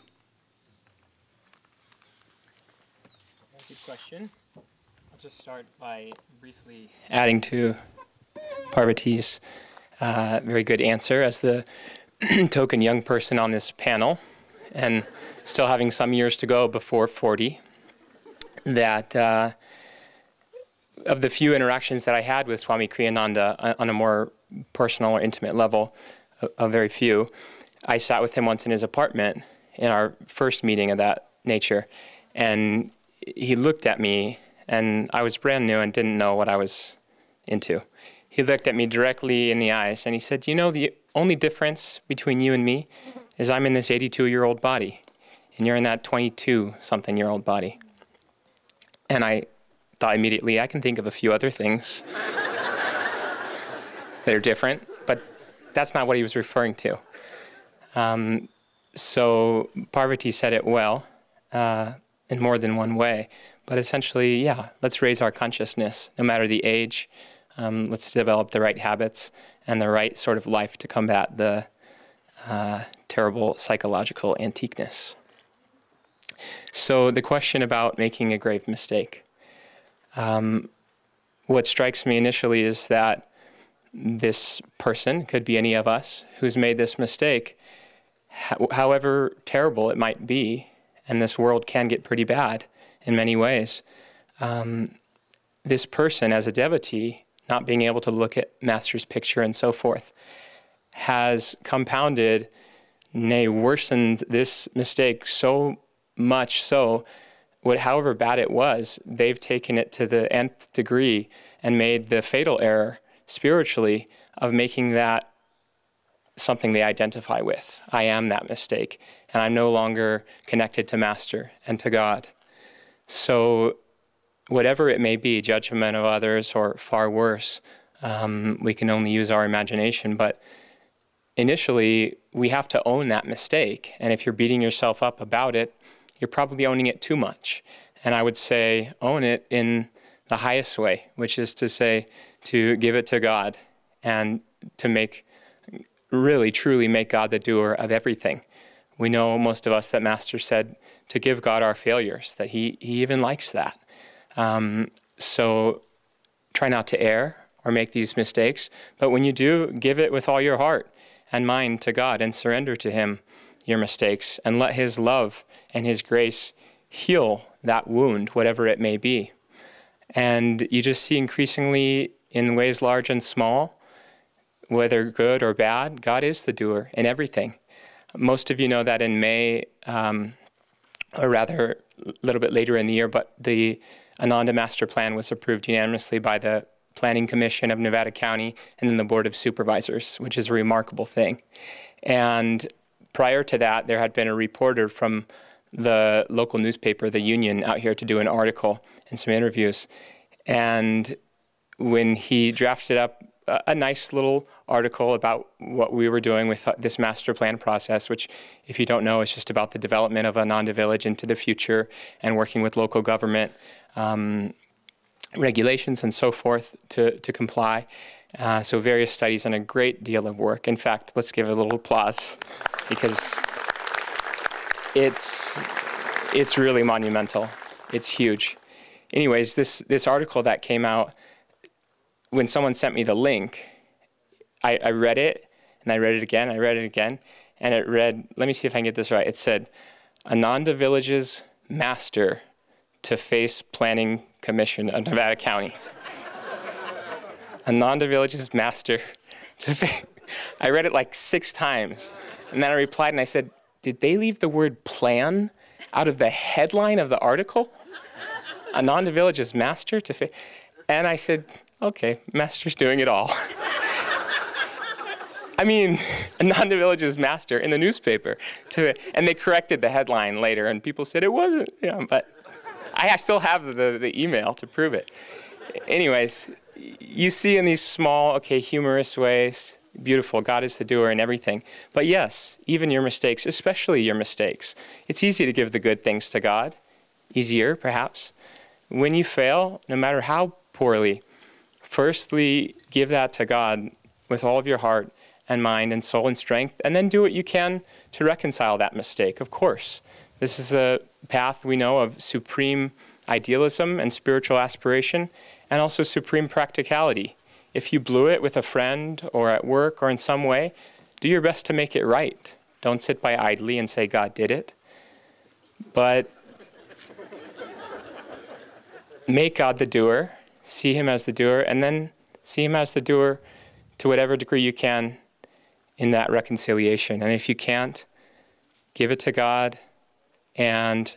Good question. I'll just start by briefly adding to Parvati's very good answer as the token young person on this panel, and still having some years to go before 40, that of the few interactions that I had with Swami Kriyananda on a more personal or intimate level, a very few, I sat with him once in his apartment in our first meeting of that nature, and he looked at me, and I was brand new and didn't know what I was into. He looked at me directly in the eyes, and he said, you know, the only difference between you and me is I'm in this 82-year-old body, and you're in that 22-something-year-old body. And I thought immediately, I can think of a few other things that are different, but that's not what he was referring to. So Parvati said it well in more than one way, but essentially, yeah, let's raise our consciousness, no matter the age. Let's develop the right habits and the right sort of life to combat the terrible psychological antiqueness. So the question about making a grave mistake. What strikes me initially is that this person, could be any of us, who's made this mistake, however terrible it might be, and this world can get pretty bad in many ways, this person as a devotee, not being able to look at Master's picture and so forth, has compounded, nay, worsened this mistake so much so, however bad it was, they've taken it to the nth degree and made the fatal error spiritually of making that something they identify with. I am that mistake, and I'm no longer connected to Master and to God. So whatever it may be, judgment of others or far worse, we can only use our imagination, but initially we have to own that mistake, and if you're beating yourself up about it, you're probably owning it too much. And I would say own it in the highest way, which is to say to give it to God and to make, really truly make God the doer of everything. We know, most of us, that Master said to give God our failures, that he even likes that. So try not to err or make these mistakes, but when you do, give it with all your heart and mind to God and surrender to Him your mistakes, and let His love and His grace heal that wound, whatever it may be. And you just see increasingly, in ways large and small, whether good or bad, God is the doer in everything. Most of you know that in May, or rather a little bit later in the year, but the Ananda Master Plan was approved unanimously by the Planning Commission of Nevada County and then the Board of Supervisors, which is a remarkable thing. And prior to that, there had been a reporter from the local newspaper, The Union, out here to do an article and some interviews. And when he drafted up a nice little article about what we were doing with this master plan process, which, if you don't know, is just about the development of Ananda Village into the future and working with local government regulations and so forth to comply. So various studies and a great deal of work. In fact, let's give a little applause, because It's really monumental. It's huge. Anyways, this article that came out, when someone sent me the link, I read it, and I read it again, and it read, let me see if I can get this right. It said, Ananda Village's master to face planning commission of Nevada County. Ananda Village's master to face. I read it like 6 times, and then I replied and I said, did they leave the word plan out of the headline of the article? Ananda Village's master to face. And I said, okay, master's doing it all. I mean, Ananda Village's master in the newspaper. And they corrected the headline later, and people said it wasn't. But I still have the email to prove it. Anyways, you see in these small, okay, humorous ways, beautiful, God is the doer and everything. But yes, even your mistakes, especially your mistakes. It's easy to give the good things to God. Easier, perhaps. When you fail, no matter how poorly, firstly, give that to God with all of your heart and mind and soul and strength, and then do what you can to reconcile that mistake, of course. This is a path we know of supreme idealism and spiritual aspiration, and also supreme practicality. If you blew it with a friend or at work or in some way, do your best to make it right. Don't sit by idly and say God did it. But make God the doer, see him as the doer, and then see him as the doer to whatever degree you can in that reconciliation. And if you can't, give it to God and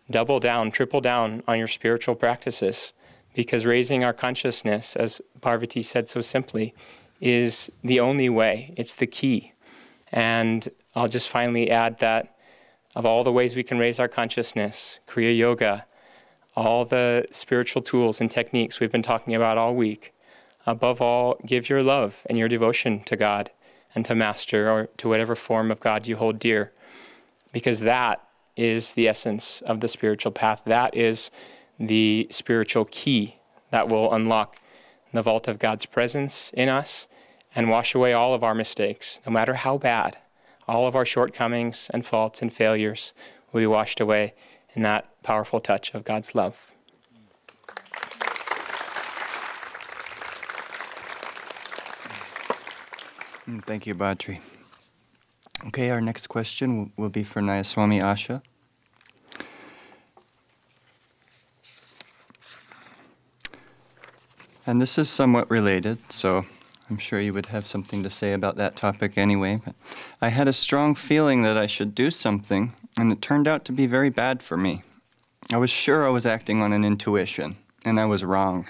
double down, triple down on your spiritual practices. Because raising our consciousness, as Parvati said so simply, is the only way. It's the key. And I'll just finally add that of all the ways we can raise our consciousness, Kriya Yoga, all the spiritual tools and techniques we've been talking about all week, above all, give your love and your devotion to God and to Master or to whatever form of God you hold dear. Because that is the essence of the spiritual path. That is the spiritual key that will unlock the vault of God's presence in us and wash away all of our mistakes, no matter how bad. All of our shortcomings and faults and failures will be washed away in that powerful touch of God's love. Thank you, Badri. Okay, our next question will be for Nayaswami Asha. And this is somewhat related, so I'm sure you would have something to say about that topic anyway. But I had a strong feeling that I should do something, and it turned out to be very bad for me. I was sure I was acting on an intuition, and I was wrong.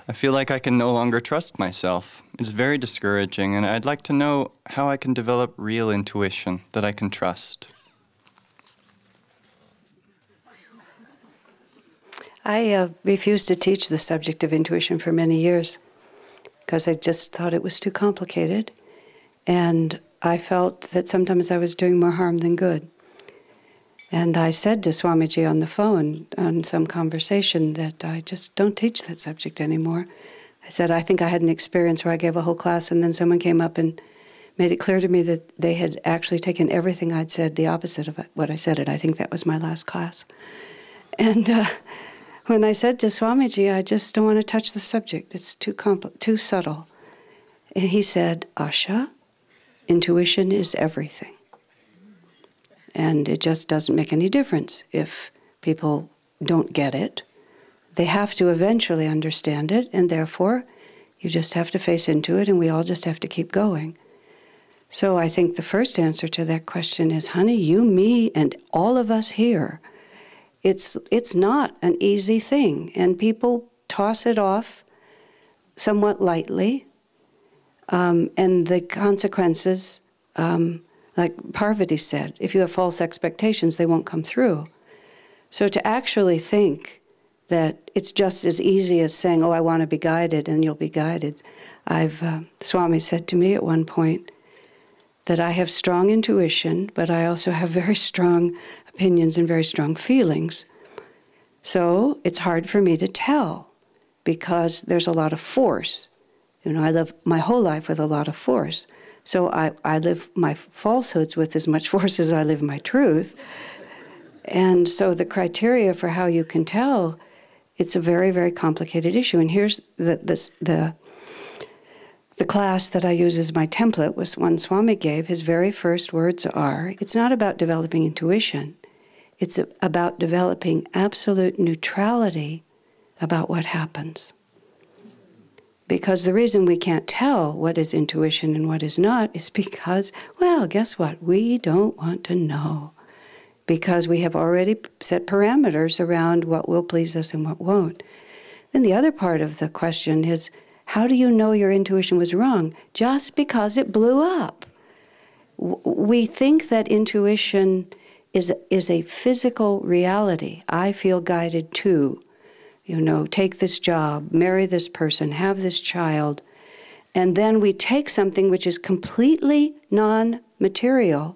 I feel like I can no longer trust myself. It's very discouraging, and I'd like to know how I can develop real intuition that I can trust. I refused to teach the subject of intuition for many years because I just thought it was too complicated, and I felt that sometimes I was doing more harm than good. And I said to Swamiji on the phone on some conversation that I just don't teach that subject anymore. I said, I think I had an experience where I gave a whole class and then someone came up and made it clear to me that they had actually taken everything I'd said, the opposite of what I said, and I think that was my last class. And when I said to Swamiji, I just don't want to touch the subject, it's too subtle. And he said, Asha, intuition is everything. And it just doesn't make any difference if people don't get it. They have to eventually understand it, and therefore you just have to face into it, and we all just have to keep going. So I think the first answer to that question is, honey, you, me, and all of us here, it's not an easy thing, and people toss it off somewhat lightly, and the consequences, like Parvati said, if you have false expectations, they won't come through. So to actually think that it's just as easy as saying, oh, I want to be guided, and you'll be guided. Swami said to me at one point that I have strong intuition, but I also have very strong opinions and very strong feelings. So it's hard for me to tell because there's a lot of force. You know, I live my whole life with a lot of force. So I live my falsehoods with as much force as I live my truth. And so the criteria for how you can tell, it's a very, very complicated issue. And here's the class that I use as my template was one Swami gave. His very first words are, it's not about developing intuition. It's about developing absolute neutrality about what happens. Because the reason we can't tell what is intuition and what is not is because, well, guess what? We don't want to know. Because we have already set parameters around what will please us and what won't. Then the other part of the question is, how do you know your intuition was wrong? Just because it blew up. We think that intuition is a physical reality. I feel guided to, take this job, marry this person, have this child. And then we take something which is completely non-material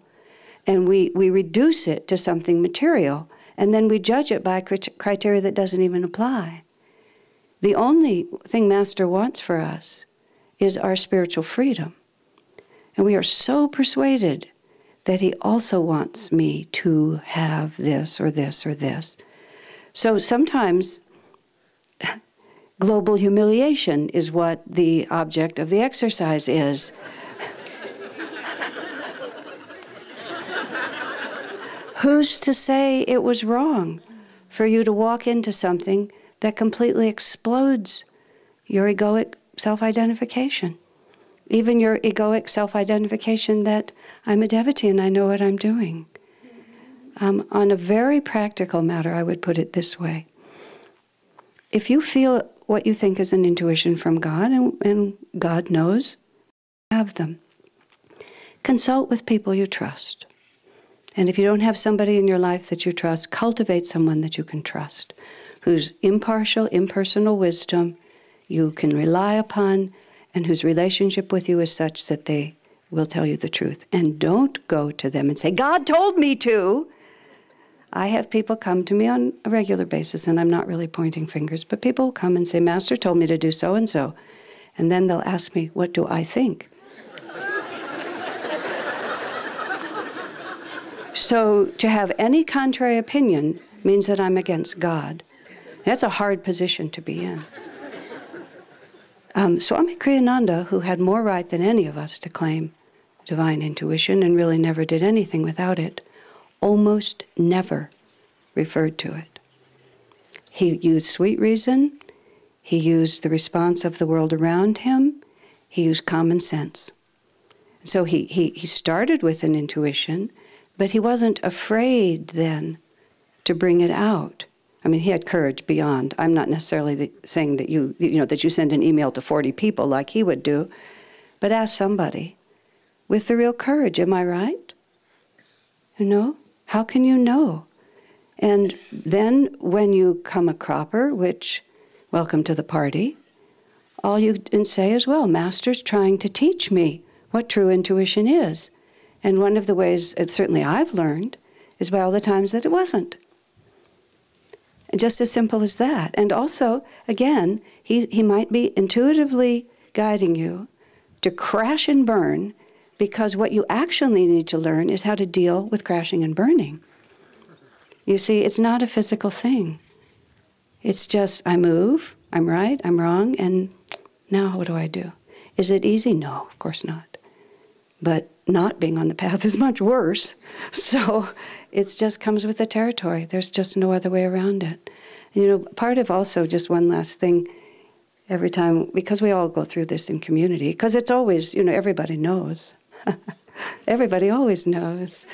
and we reduce it to something material, and then we judge it by a criteria that doesn't even apply. The only thing Master wants for us is our spiritual freedom. And we are so persuaded that he also wants me to have this or this or this. So sometimes global humiliation is what the object of the exercise is. Who's to say it was wrong for you to walk into something that completely explodes your egoic self-identification? Even your egoic self-identification that I'm a devotee and I know what I'm doing. On a very practical matter, I would put it this way. If you feel what you think is an intuition from God, and God knows, have them. Consult with people you trust. And if you don't have somebody in your life that you trust, cultivate someone that you can trust, whose impartial, impersonal wisdom you can rely upon, and whose relationship with you is such that they will tell you the truth. And don't go to them and say, God told me to. I have people come to me on a regular basis, and I'm not really pointing fingers, but people will come and say, Master told me to do so-and-so. And then they'll ask me, what do I think? So to have any contrary opinion means that I'm against God. That's a hard position to be in. Swami Kriyananda, who had more right than any of us to claim divine intuition and really never did anything without it, almost never referred to it. He used sweet reason, he used the response of the world around him, he used common sense. So he started with an intuition, but he wasn't afraid then to bring it out. I mean, he had courage beyond. I'm not necessarily saying that that you send an email to 40 people like he would do, but ask somebody with the real courage, am I right? How can you know? And then when you come a cropper, which, welcome to the party, all you can say is, well, Master's trying to teach me what true intuition is. And one of the ways, certainly I've learned, is by all the times that it wasn't. And just as simple as that. And also, again, he might be intuitively guiding you to crash and burn, because what you actually need to learn is how to deal with crashing and burning. You see, it's not a physical thing. It's just, I move, I'm right, I'm wrong, and now what do I do? Is it easy? No, of course not. But not being on the path is much worse. So it just comes with the territory. There's just no other way around it. Part of also, just one last thing, every time, because we all go through this in community, because it's always, everybody knows. Everybody always knows.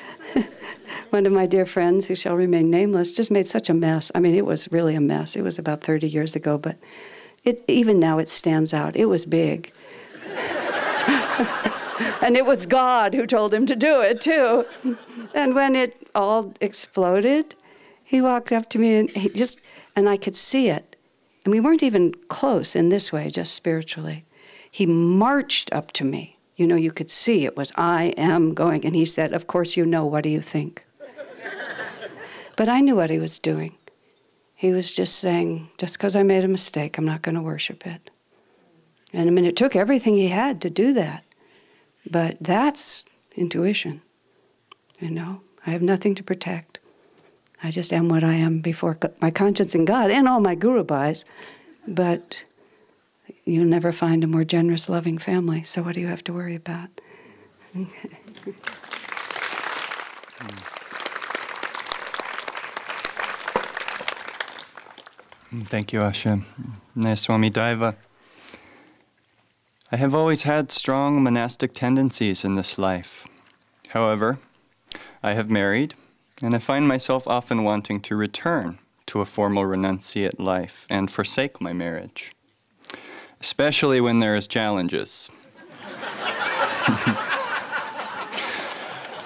One of my dear friends, who shall remain nameless, just made such a mess. I mean, it was really a mess. It was about 30 years ago, but even now it stands out. It was big. And it was God who told him to do it, too. And when it all exploded, he walked up to me and I could see it. And we weren't even close in this way, just spiritually. He marched up to me. You could see it was, I am going. And he said, of course you know, what do you think? But I knew what he was doing. He was just saying, just because I made a mistake, I'm not going to worship it. And it took everything he had to do that. But that's intuition, you know. I have nothing to protect. I just am what I am before my conscience and God and all my guru bhais. But you'll never find a more generous, loving family. So what do you have to worry about? Okay. Thank you, Asha. Swami Daiva. I have always had strong monastic tendencies in this life. However, I have married, and I find myself often wanting to return to a formal renunciate life and forsake my marriage, especially when there is challenges.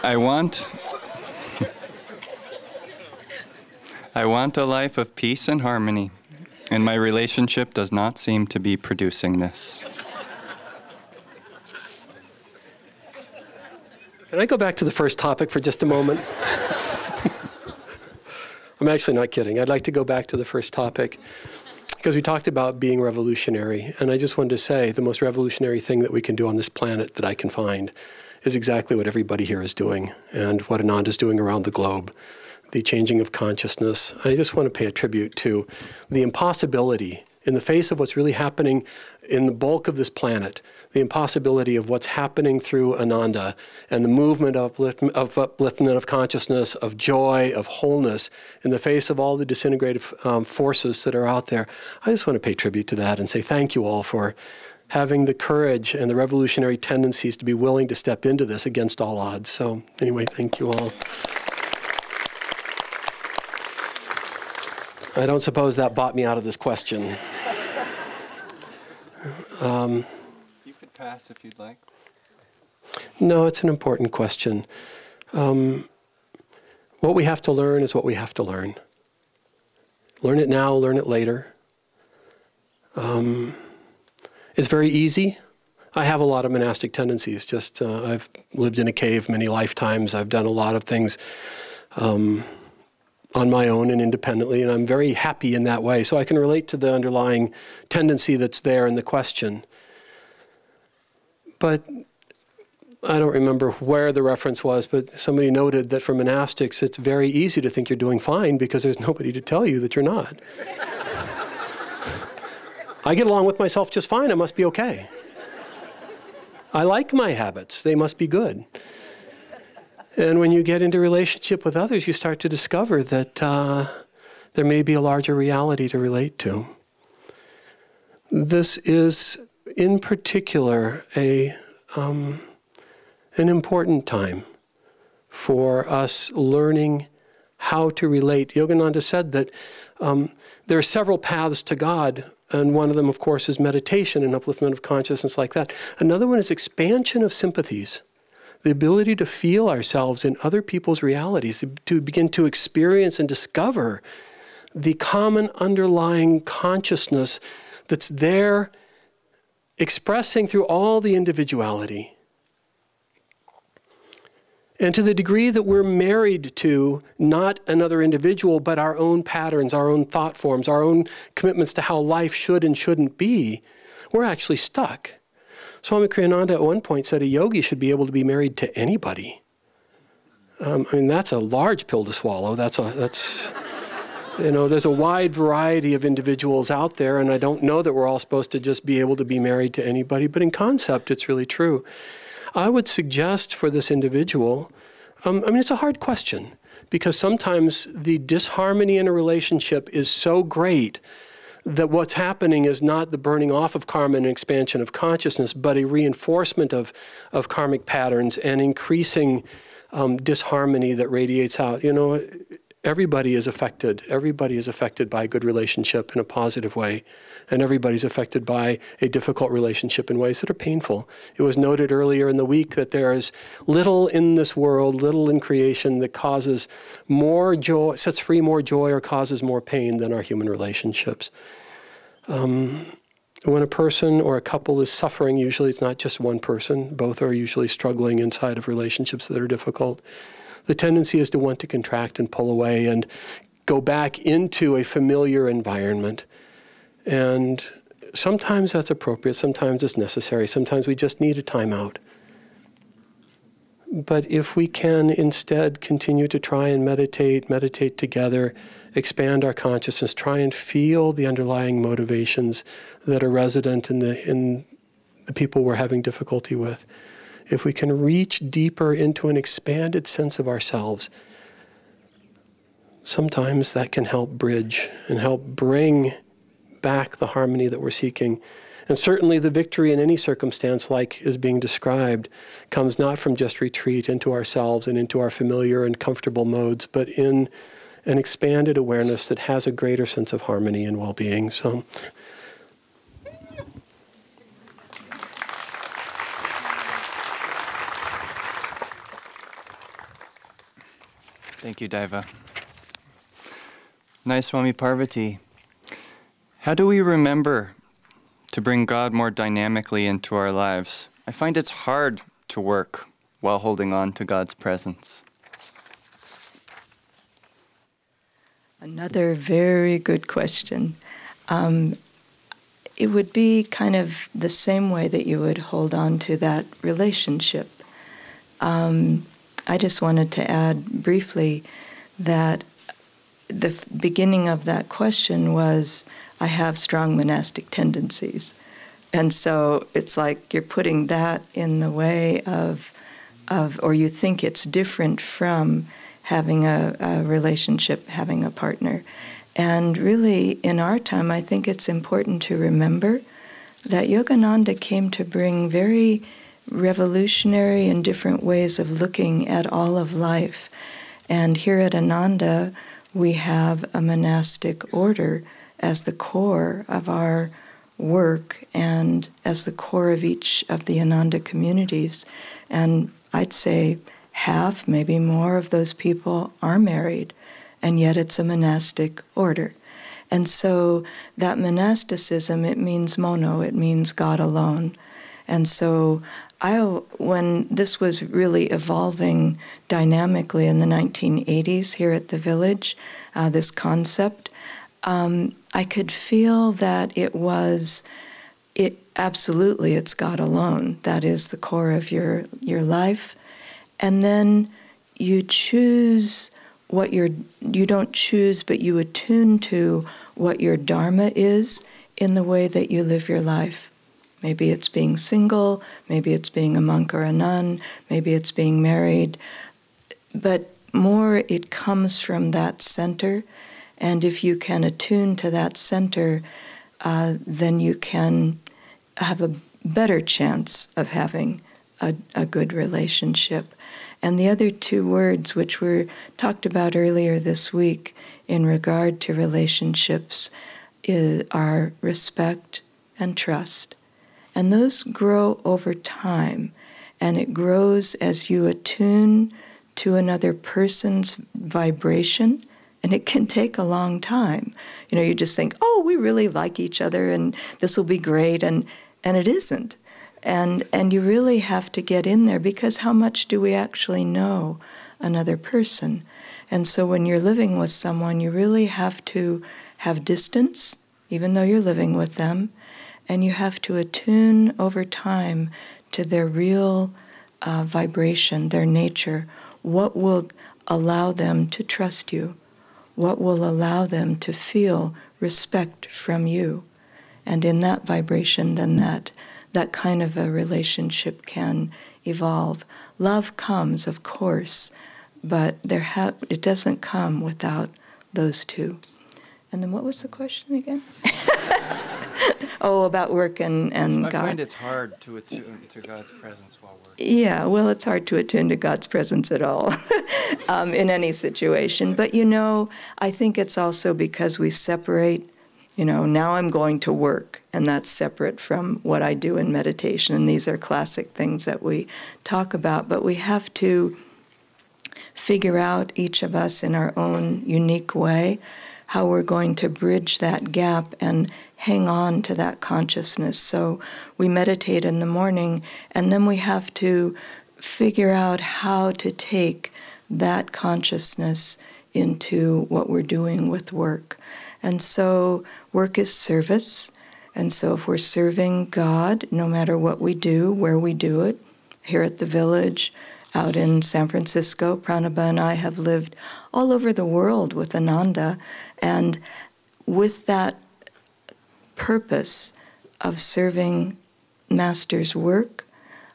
I want a life of peace and harmony, and my relationship does not seem to be producing this. Can I go back to the first topic for just a moment? I'm actually not kidding. I'd like to go back to the first topic because we talked about being revolutionary. And I just wanted to say the most revolutionary thing that we can do on this planet that I can find is exactly what everybody here is doing and what Ananda is doing around the globe, the changing of consciousness. I just want to pay a tribute to the impossibility in the face of what's really happening in the bulk of this planet, the impossibility of what's happening through Ananda and the movement of upliftment of consciousness, of joy, of wholeness, in the face of all the disintegrative forces that are out there. I just want to pay tribute to that and say thank you all for having the courage and the revolutionary tendencies to be willing to step into this against all odds. So anyway, thank you all. I don't suppose that bought me out of this question. You could pass if you'd like. No, it's an important question. What we have to learn is what we have to learn. Learn it now, learn it later. It's very easy. I have a lot of monastic tendencies. Just I've lived in a cave many lifetimes. I've done a lot of things on my own and independently, and I'm very happy in that way. So I can relate to the underlying tendency that's there in the question. But I don't remember where the reference was, but somebody noted that for monastics, it's very easy to think you're doing fine because there's nobody to tell you that you're not. I get along with myself just fine. I must be okay. I like my habits. They must be good. And when you get into relationship with others, you start to discover that there may be a larger reality to relate to. This is, in particular, an important time for us learning how to relate. Yogananda said that there are several paths to God, and one of them, of course, is meditation and upliftment of consciousness like that. Another one is expansion of sympathies. The ability to feel ourselves in other people's realities, to begin to experience and discover the common underlying consciousness that's there expressing through all the individuality. And to the degree that we're married to not another individual, but our own patterns, our own thought forms, our own commitments to how life should and shouldn't be, we're actually stuck. Swami Kriyananda at one point said a yogi should be able to be married to anybody. I mean, that's a large pill to swallow. You know, there's a wide variety of individuals out there, and I don't know that we're all supposed to just be able to be married to anybody, but in concept, it's really true. I would suggest for this individual, I mean, it's a hard question, because sometimes the disharmony in a relationship is so great that what's happening is not the burning off of karma and expansion of consciousness, but a reinforcement of karmic patterns and increasing disharmony that radiates out. You know, everybody is affected. Everybody is affected by a good relationship in a positive way, and everybody's affected by a difficult relationship in ways that are painful. It was noted earlier in the week that there is little in this world, little in creation that causes more joy, sets free more joy or causes more pain than our human relationships. When a person or a couple is suffering, usually it's not just one person. Both are usually struggling inside of relationships that are difficult. The tendency is to want to contract and pull away and go back into a familiar environment. And sometimes that's appropriate, sometimes it's necessary, sometimes we just need a timeout. But if we can instead continue to try and meditate together, expand our consciousness, try and feel the underlying motivations that are resident in the people we're having difficulty with, if we can reach deeper into an expanded sense of ourselves, sometimes that can help bridge and help bring back the harmony that we're seeking. And certainly the victory in any circumstance, like is being described, comes not from just retreat into ourselves and into our familiar and comfortable modes, but in an expanded awareness that has a greater sense of harmony and well-being. So, thank you, Daiva. Nice, Swami Parvati. How do we remember to bring God more dynamically into our lives? I find it's hard to work while holding on to God's presence. Another very good question. It would be kind of the same way that you would hold on to that relationship. I just wanted to add briefly that the beginning of that question was, I have strong monastic tendencies. And so it's like you're putting that in the way of or you think it's different from having a relationship, having a partner. And really, in our time, I think it's important to remember that Yogananda came to bring very revolutionary and different ways of looking at all of life. And here at Ananda, we have a monastic order as the core of our work and as the core of each of the Ananda communities. And I'd say half, maybe more, of those people are married, and yet it's a monastic order. And so that monasticism, it means mono, it means God alone. And so when this was really evolving dynamically in the 1980s here at the village, this concept, I could feel that absolutely, it's God alone. That is the core of your life. And then you choose you don't choose, but you attune to what your dharma is in the way that you live your life. Maybe it's being single, maybe it's being a monk or a nun, maybe it's being married. But more, it comes from that center. And if you can attune to that center, then you can have a better chance of having a good relationship. And the other two words, which were talked about earlier this week in regard to relationships, are respect and trust. And those grow over time. And it grows as you attune to another person's vibration. And it can take a long time. You just think, oh, we really like each other and this will be great. And it isn't. And you really have to get in there, because how much do we actually know another person? And so when you're living with someone, you really have to have distance, even though you're living with them, and you have to attune over time to their real vibration, their nature. What will allow them to trust you? What will allow them to feel respect from you? And in that vibration, then that kind of a relationship can evolve. Love comes, of course, but it doesn't come without those two. And then what was the question again? Oh, about work and God. I find it's hard to attune to God's presence while working. Yeah, well, it's hard to attune to God's presence at all in any situation. But, I think it's also because we separate. Now I'm going to work, and that's separate from what I do in meditation. And these are classic things that we talk about. But we have to figure out, each of us in our own unique way, how we're going to bridge that gap and hang on to that consciousness. So we meditate in the morning, and then we have to figure out how to take that consciousness into what we're doing with work. And so work is service. And so if we're serving God, no matter what we do, where we do it, here at the village, out in San Francisco. Pranaba and I have lived all over the world with Ananda, and with that purpose of serving Master's work,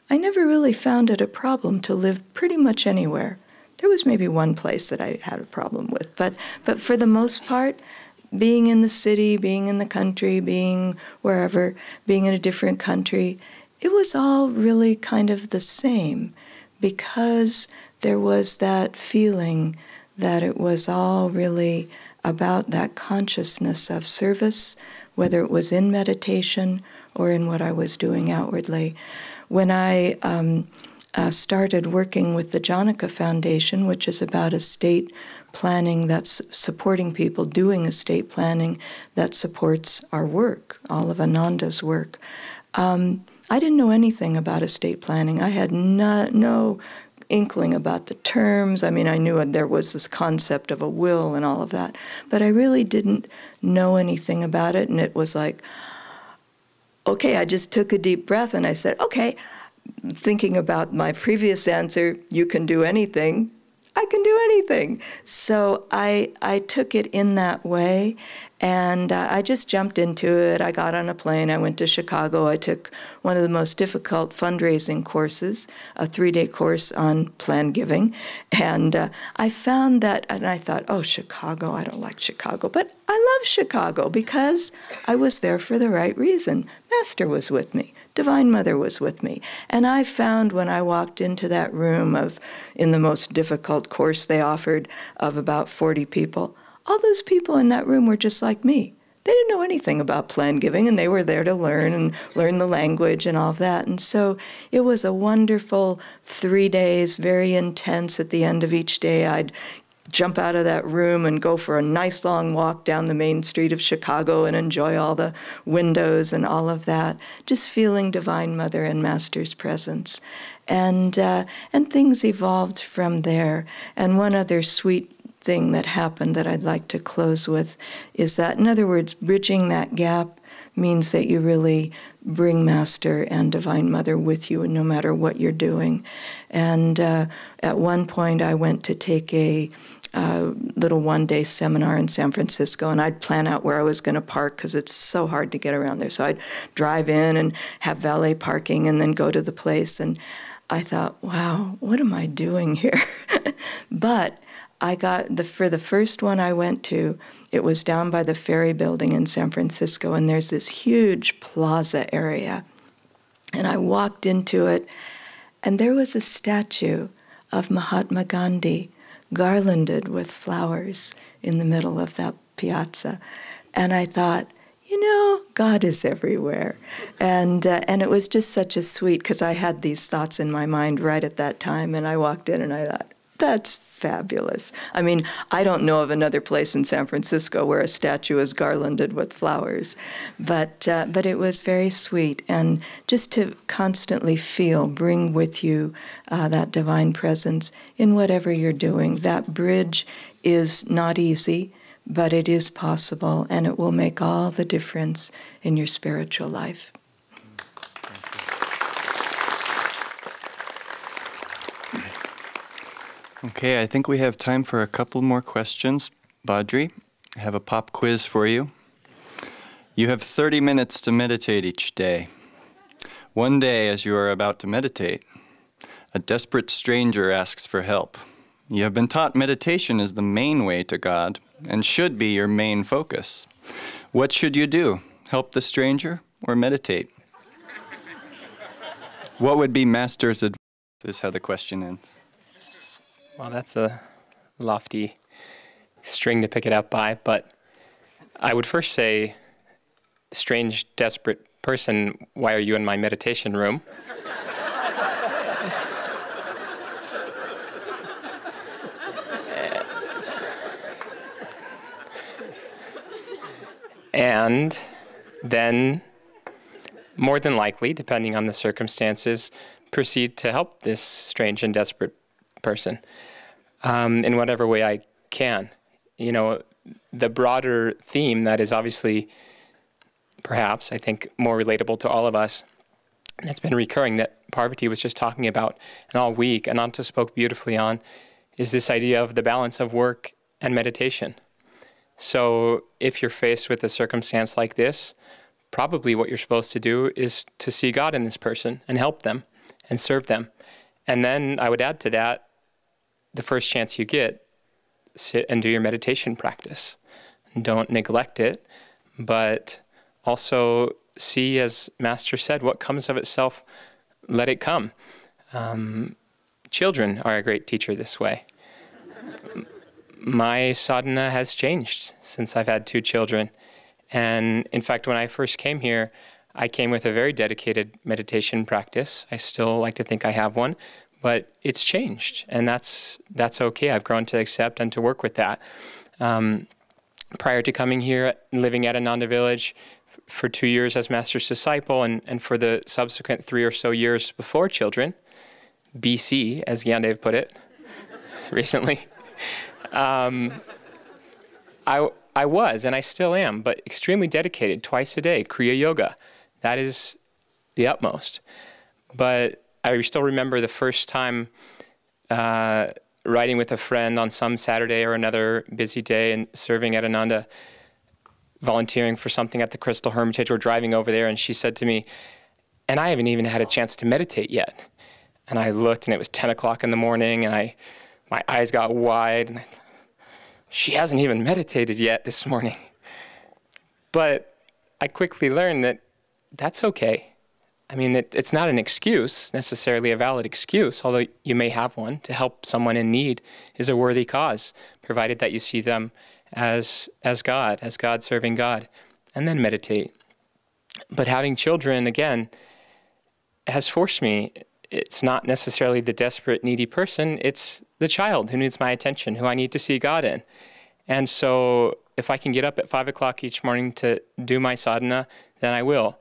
I never really found it a problem to live pretty much anywhere. There was maybe one place that I had a problem with, but for the most part, being in the city, being in the country, being wherever, being in a different country, it was all really kind of the same, because there was that feeling that it was all really about that consciousness of service, whether it was in meditation or in what I was doing outwardly. When I started working with the Janaka Foundation, which is about estate planning that's supporting people doing estate planning that supports our work, all of Ananda's work, I didn't know anything about estate planning. I had no inkling about the terms. I mean, I knew there was this concept of a will and all of that, but I really didn't know anything about it, and it was like, okay, I just took a deep breath and I said, okay, thinking about my previous answer, you can do anything, I can do anything. So I took it in that way, and I just jumped into it. I got on a plane, I went to Chicago, I took one of the most difficult fundraising courses, a 3-day course on plan giving, and I found that, and I thought, oh, Chicago, I don't like Chicago, but I love Chicago because I was there for the right reason. Master was with me. Divine Mother was with me. And I found when I walked into that room in the most difficult course they offered of about 40 people, all those people in that room were just like me. They didn't know anything about plan giving, and they were there to learn and learn the language and all of that. And so it was a wonderful 3 days, very intense. At the end of each day, I'd jump out of that room and go for a nice long walk down the main street of Chicago and enjoy all the windows and all of that, just feeling Divine Mother and Master's presence. And things evolved from there. And one other sweet thing that happened that I'd like to close with is that, in other words, bridging that gap means that you really bring Master and Divine Mother with you, no matter what you're doing. And at one point, I went to take a little one-day seminar in San Francisco, and I'd plan out where I was going to park because it's so hard to get around there. So I'd drive in and have valet parking and then go to the place. And I thought, wow, what am I doing here? But I got for the first one I went to, it was down by the Ferry Building in San Francisco, and there's this huge plaza area. And I walked into it, and there was a statue of Mahatma Gandhi garlanded with flowers in the middle of that piazza. And I thought, you know, God is everywhere. And it was just such a sweet, because I had these thoughts in my mind right at that time, and I walked in and I thought, that's fabulous. I mean, I don't know of another place in San Francisco where a statue is garlanded with flowers, but it was very sweet. And just to constantly bring with you that divine presence in whatever you're doing. That bridge is not easy, but it is possible, and it will make all the difference in your spiritual life. Okay, I think we have time for a couple more questions. Badri, I have a pop quiz for you. You have 30 minutes to meditate each day. One day, as you are about to meditate, a desperate stranger asks for help. You have been taught meditation is the main way to God and should be your main focus. What should you do? Help the stranger or meditate? What would be Master's advice, is how the question ends. Well, that's a lofty string to pick it up by, but I would first say, strange, desperate person, why are you in my meditation room? And then, more than likely, depending on the circumstances, proceed to help this strange and desperate person in whatever way I can. You know, the broader theme that is obviously, perhaps, I think, more relatable to all of us and it's been recurring, that Parvati was just talking about, and all week Ananta spoke beautifully on, is this idea of the balance of work and meditation. So if you're faced with a circumstance like this, probably what you're supposed to do is to see God in this person and help them and serve them. And then I would add to that, the first chance you get, sit and do your meditation practice. Don't neglect it, but also see, as Master said, what comes of itself, let it come. Children are a great teacher this way. My sadhana has changed since I've had 2 children. And in fact, when I first came here, I came with a very dedicated meditation practice. I still like to think I have one, but it's changed, and that's okay. I've grown to accept and to work with that. Prior to coming here, living at Ananda Village for 2 years as Master's disciple, and for the subsequent 3 or so years before children, BC, as Gyandev put it recently, I was, and I still am, but extremely dedicated, twice a day, Kriya Yoga. That is the utmost. But I still remember the first time riding with a friend on some Saturday or another busy day and serving at Ananda, volunteering for something at the Crystal Hermitage. We're driving over there, and she said to me, and I haven't even had a chance to meditate yet. And I looked, and it was 10 o'clock in the morning, and my eyes got wide, and she hasn't even meditated yet this morning. But I quickly learned that that's okay. I mean, it's not an excuse, necessarily a valid excuse, although you may have one. To help someone in need is a worthy cause, provided that you see them as God serving God, and then meditate. But having children, again, has forced me. It's not necessarily the desperate, needy person. It's the child who needs my attention, who I need to see God in. And so if I can get up at 5 o'clock each morning to do my sadhana, then I will.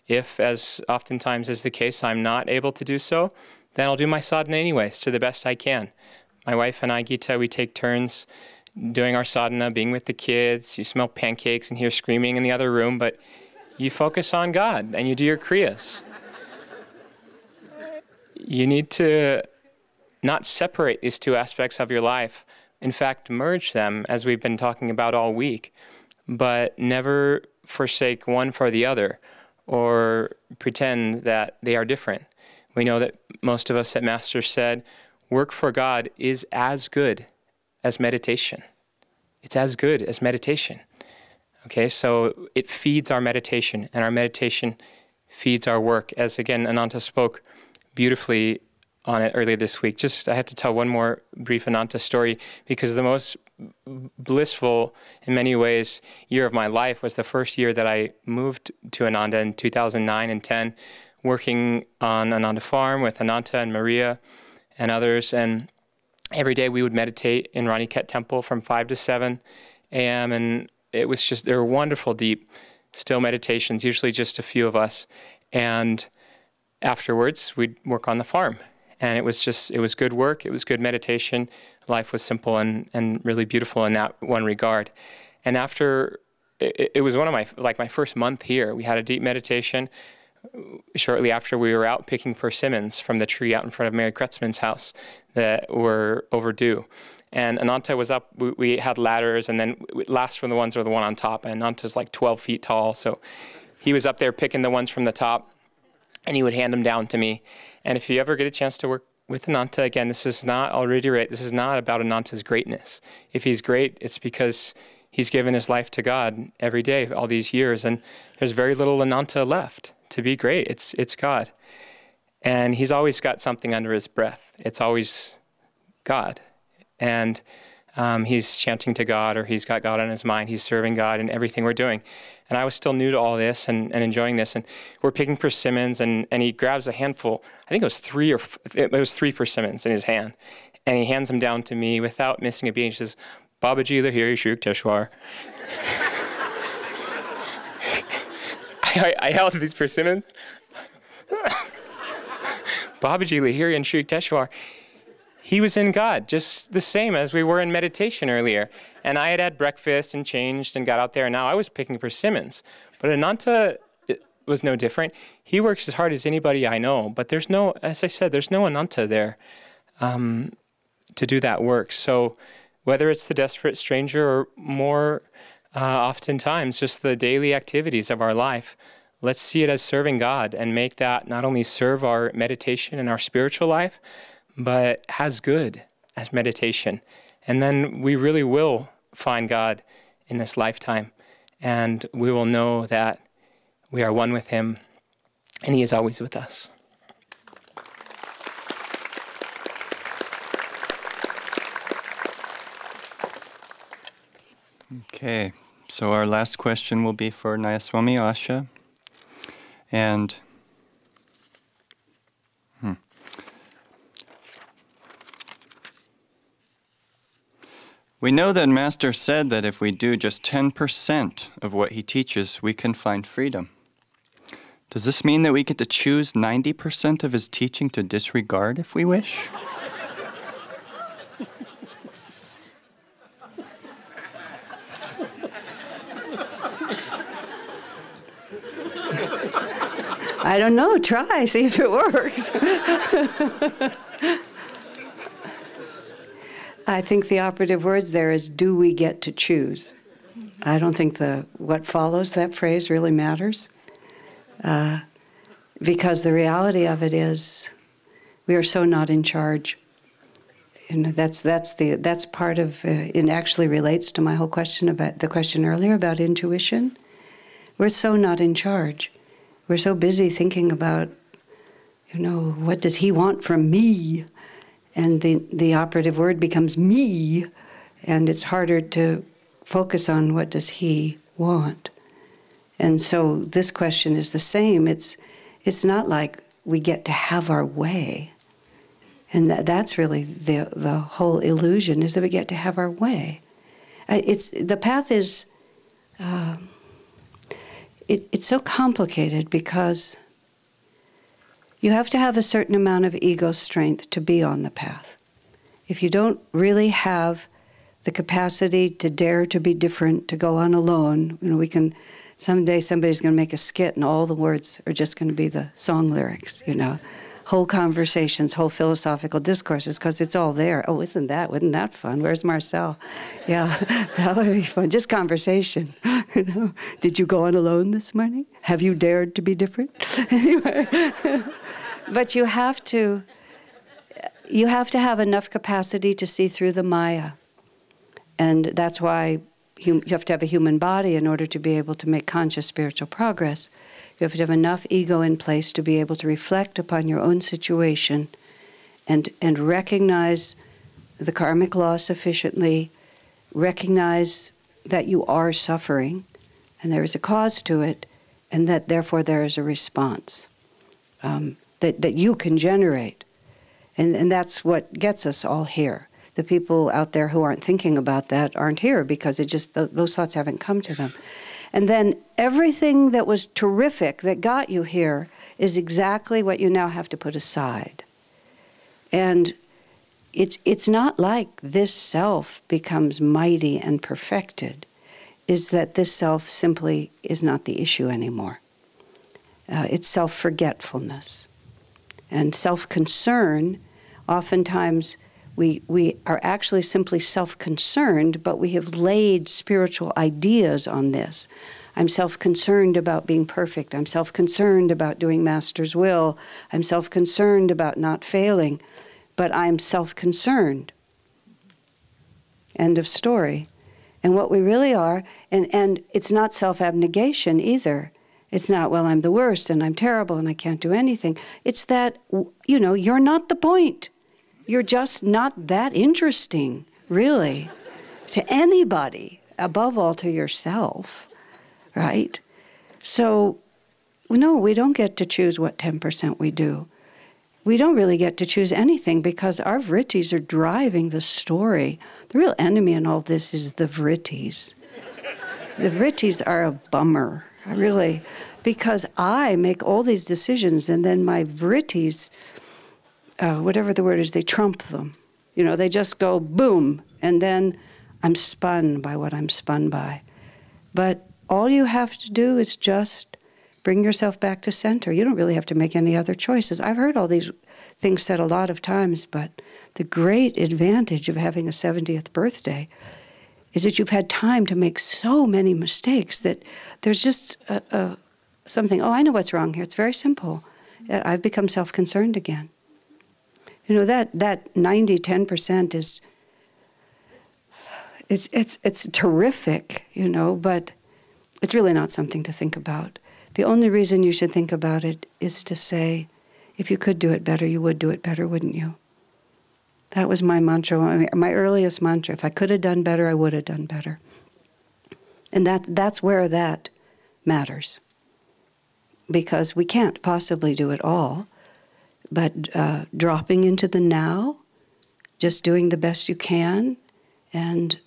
If, as oftentimes is the case, I'm not able to do so, then I'll do my sadhana anyways, to the best I can. My wife and I, Gita, we take turns doing our sadhana, being with the kids. You smell pancakes and hear screaming in the other room, but you focus on God and you do your kriyas. You need to not separate these 2 aspects of your life. In fact, merge them, as we've been talking about all week, but never forsake one for the other or pretend that they are different. We know that most of us at Master said, work for God is as good as meditation. It's as good as meditation. Okay, so it feeds our meditation, and our meditation feeds our work. As again, Ananta spoke beautifully on it earlier this week. I have to tell one more brief Ananta story, because the most blissful, in many ways, year of my life was the first year that I moved to Ananda in 2009 and 10, working on Ananda Farm with Ananta and Maria and others. And every day we would meditate in Raniket Temple from 5 to 7 a.m. And it was just, they were wonderful, deep, still meditations, usually just a few of us. And afterwards, we'd work on the farm. And it was good work, it was good meditation. Life was simple and really beautiful in that one regard. And after, it was one of my first month here. We had a deep meditation. Shortly after, we were out picking persimmons from the tree out in front of Mary Kretzmann's house that were overdue. And Ananta was up, we had ladders, and then last from the ones were the one on top. And Ananta's like 12 feet tall, so he was up there picking the ones from the top, and he would hand them down to me. And if you ever get a chance to work with Ananta, again, this is not, I'll reiterate, this is not about Ananta's greatness. If he's great, it's because he's given his life to God every day, all these years, and there's very little Ananta left to be great. It's God. And he's always got something under his breath. It's always God. And he's chanting to God, or he's got God on his mind. He's serving God in everything we're doing. And I was still new to all this and enjoying this. And we're picking persimmons, and he grabs a handful. I think it was 3 persimmons in his hand. And he hands them down to me without missing a beat. He says, Babaji Lahiri Shuk Teshwar. I held these persimmons. Babaji Lahiri and Shri Teshwar. He was in God, just the same as we were in meditation earlier. And I had breakfast and changed and got out there, and now I was picking persimmons. But Ananta was no different. He works as hard as anybody I know, but there's no, as I said, there's no Ananta there to do that work. So whether it's the desperate stranger or more oftentimes just the daily activities of our life, let's see it as serving God and make that not only serve our meditation and our spiritual life, but as good as meditation. And then we really will find God in this lifetime, and we will know that we are one with Him, and He is always with us. Okay, so our last question will be for Nayaswami Asha. And we know that Master said that if we do just 10% of what he teaches, we can find freedom. Does this mean that we get to choose 90% of his teaching to disregard if we wish? I don't know. Try, see if it works. I think the operative words there is, do we get to choose? I don't think what follows that phrase really matters. Because the reality of it is, we are so not in charge. You know, that's part of, it actually relates to my whole question about, the question earlier about intuition. We're so not in charge. We're so busy thinking about, you know, what does he want from me? And the operative word becomes me, and it's harder to focus on what does he want. And so this question is the same. It's not like we get to have our way. And that's really the whole illusion, is that we get to have our way. The path is, it's so complicated because you have to have a certain amount of ego strength to be on the path. If you don't really have the capacity to dare to be different, to go on alone, you know, someday somebody's going to make a skit and all the words are just going to be the song lyrics, you know. Whole conversations, whole philosophical discourses, because it's all there. Oh, wouldn't that fun? Where's Marcel? Yeah, that would be fun. Just conversation, you know. Did you go on alone this morning? Have you dared to be different? Anyway, but you have to have enough capacity to see through the Maya. And that's why you have to have a human body in order to be able to make conscious spiritual progress. You have to have enough ego in place to be able to reflect upon your own situation and recognize the karmic law sufficiently, recognize that you are suffering and there is a cause to it, and that therefore there is a response that you can generate. And that's what gets us all here. The people out there who aren't thinking about that aren't here because those thoughts haven't come to them. And then everything that was terrific that got you here is exactly what you now have to put aside. And it's not like this self becomes mighty and perfected. Is that this self simply is not the issue anymore. It's self-forgetfulness. And self-concern, oftentimes we are actually simply self-concerned, but we have laid spiritual ideas on this. I'm self-concerned about being perfect. I'm self-concerned about doing Master's will. I'm self-concerned about not failing. But I'm self-concerned. End of story. And what we really are, and it's not self-abnegation either. It's not, well, I'm the worst and I'm terrible and I can't do anything. It's that, you know, you're not the point. You're just not that interesting, really, to anybody, above all to yourself, right? So, no, we don't get to choose what 10% we do. We don't really get to choose anything because our vrittis are driving the story. The real enemy in all this is the vrittis. The vrittis are a bummer, really, because I make all these decisions and then my vrittis, whatever the word is, they trump them. You know, they just go boom, and then I'm spun by what I'm spun by. But all you have to do is just bring yourself back to center. You don't really have to make any other choices. I've heard all these things said a lot of times, but the great advantage of having a 70th birthday is that you've had time to make so many mistakes that there's just something, oh, I know what's wrong here. It's very simple. I've become self-concerned again. You know, that 90-10% is, it's terrific, you know, but it's really not something to think about. The only reason you should think about it is to say, if you could do it better, you would do it better, wouldn't you? That was my mantra, my earliest mantra. If I could have done better, I would have done better. And that's where that matters. Because we can't possibly do it all, but dropping into the now, just doing the best you can, and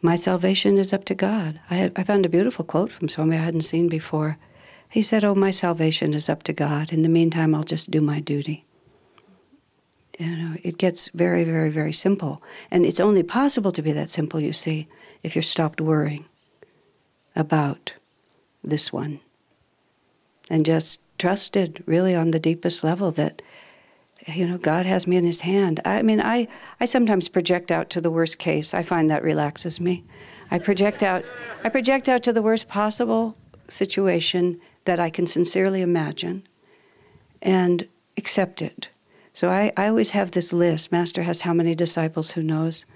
my salvation is up to God. I found a beautiful quote from somebody I hadn't seen before. He said, oh, my salvation is up to God. In the meantime, I'll just do my duty. You know, it gets very, very, very simple. And it's only possible to be that simple, you see, if you're stopped worrying about this one. And just trusted, really, on the deepest level that, you know, God has me in His hand. I mean, I sometimes project out to the worst case. I find that relaxes me. I project out to the worst possible situation that I can sincerely imagine and accept it. So I always have this list. Master has how many disciples, who knows?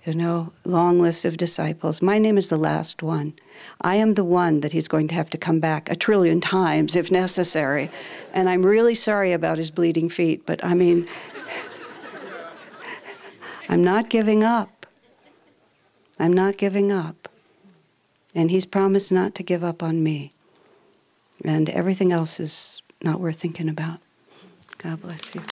You know, long list of disciples. My name is the last one. I am the one that he's going to have to come back 1 trillion times if necessary. And I'm really sorry about his bleeding feet, but I mean, I'm not giving up. I'm not giving up. And he's promised not to give up on me. And everything else is not worth thinking about. God bless you.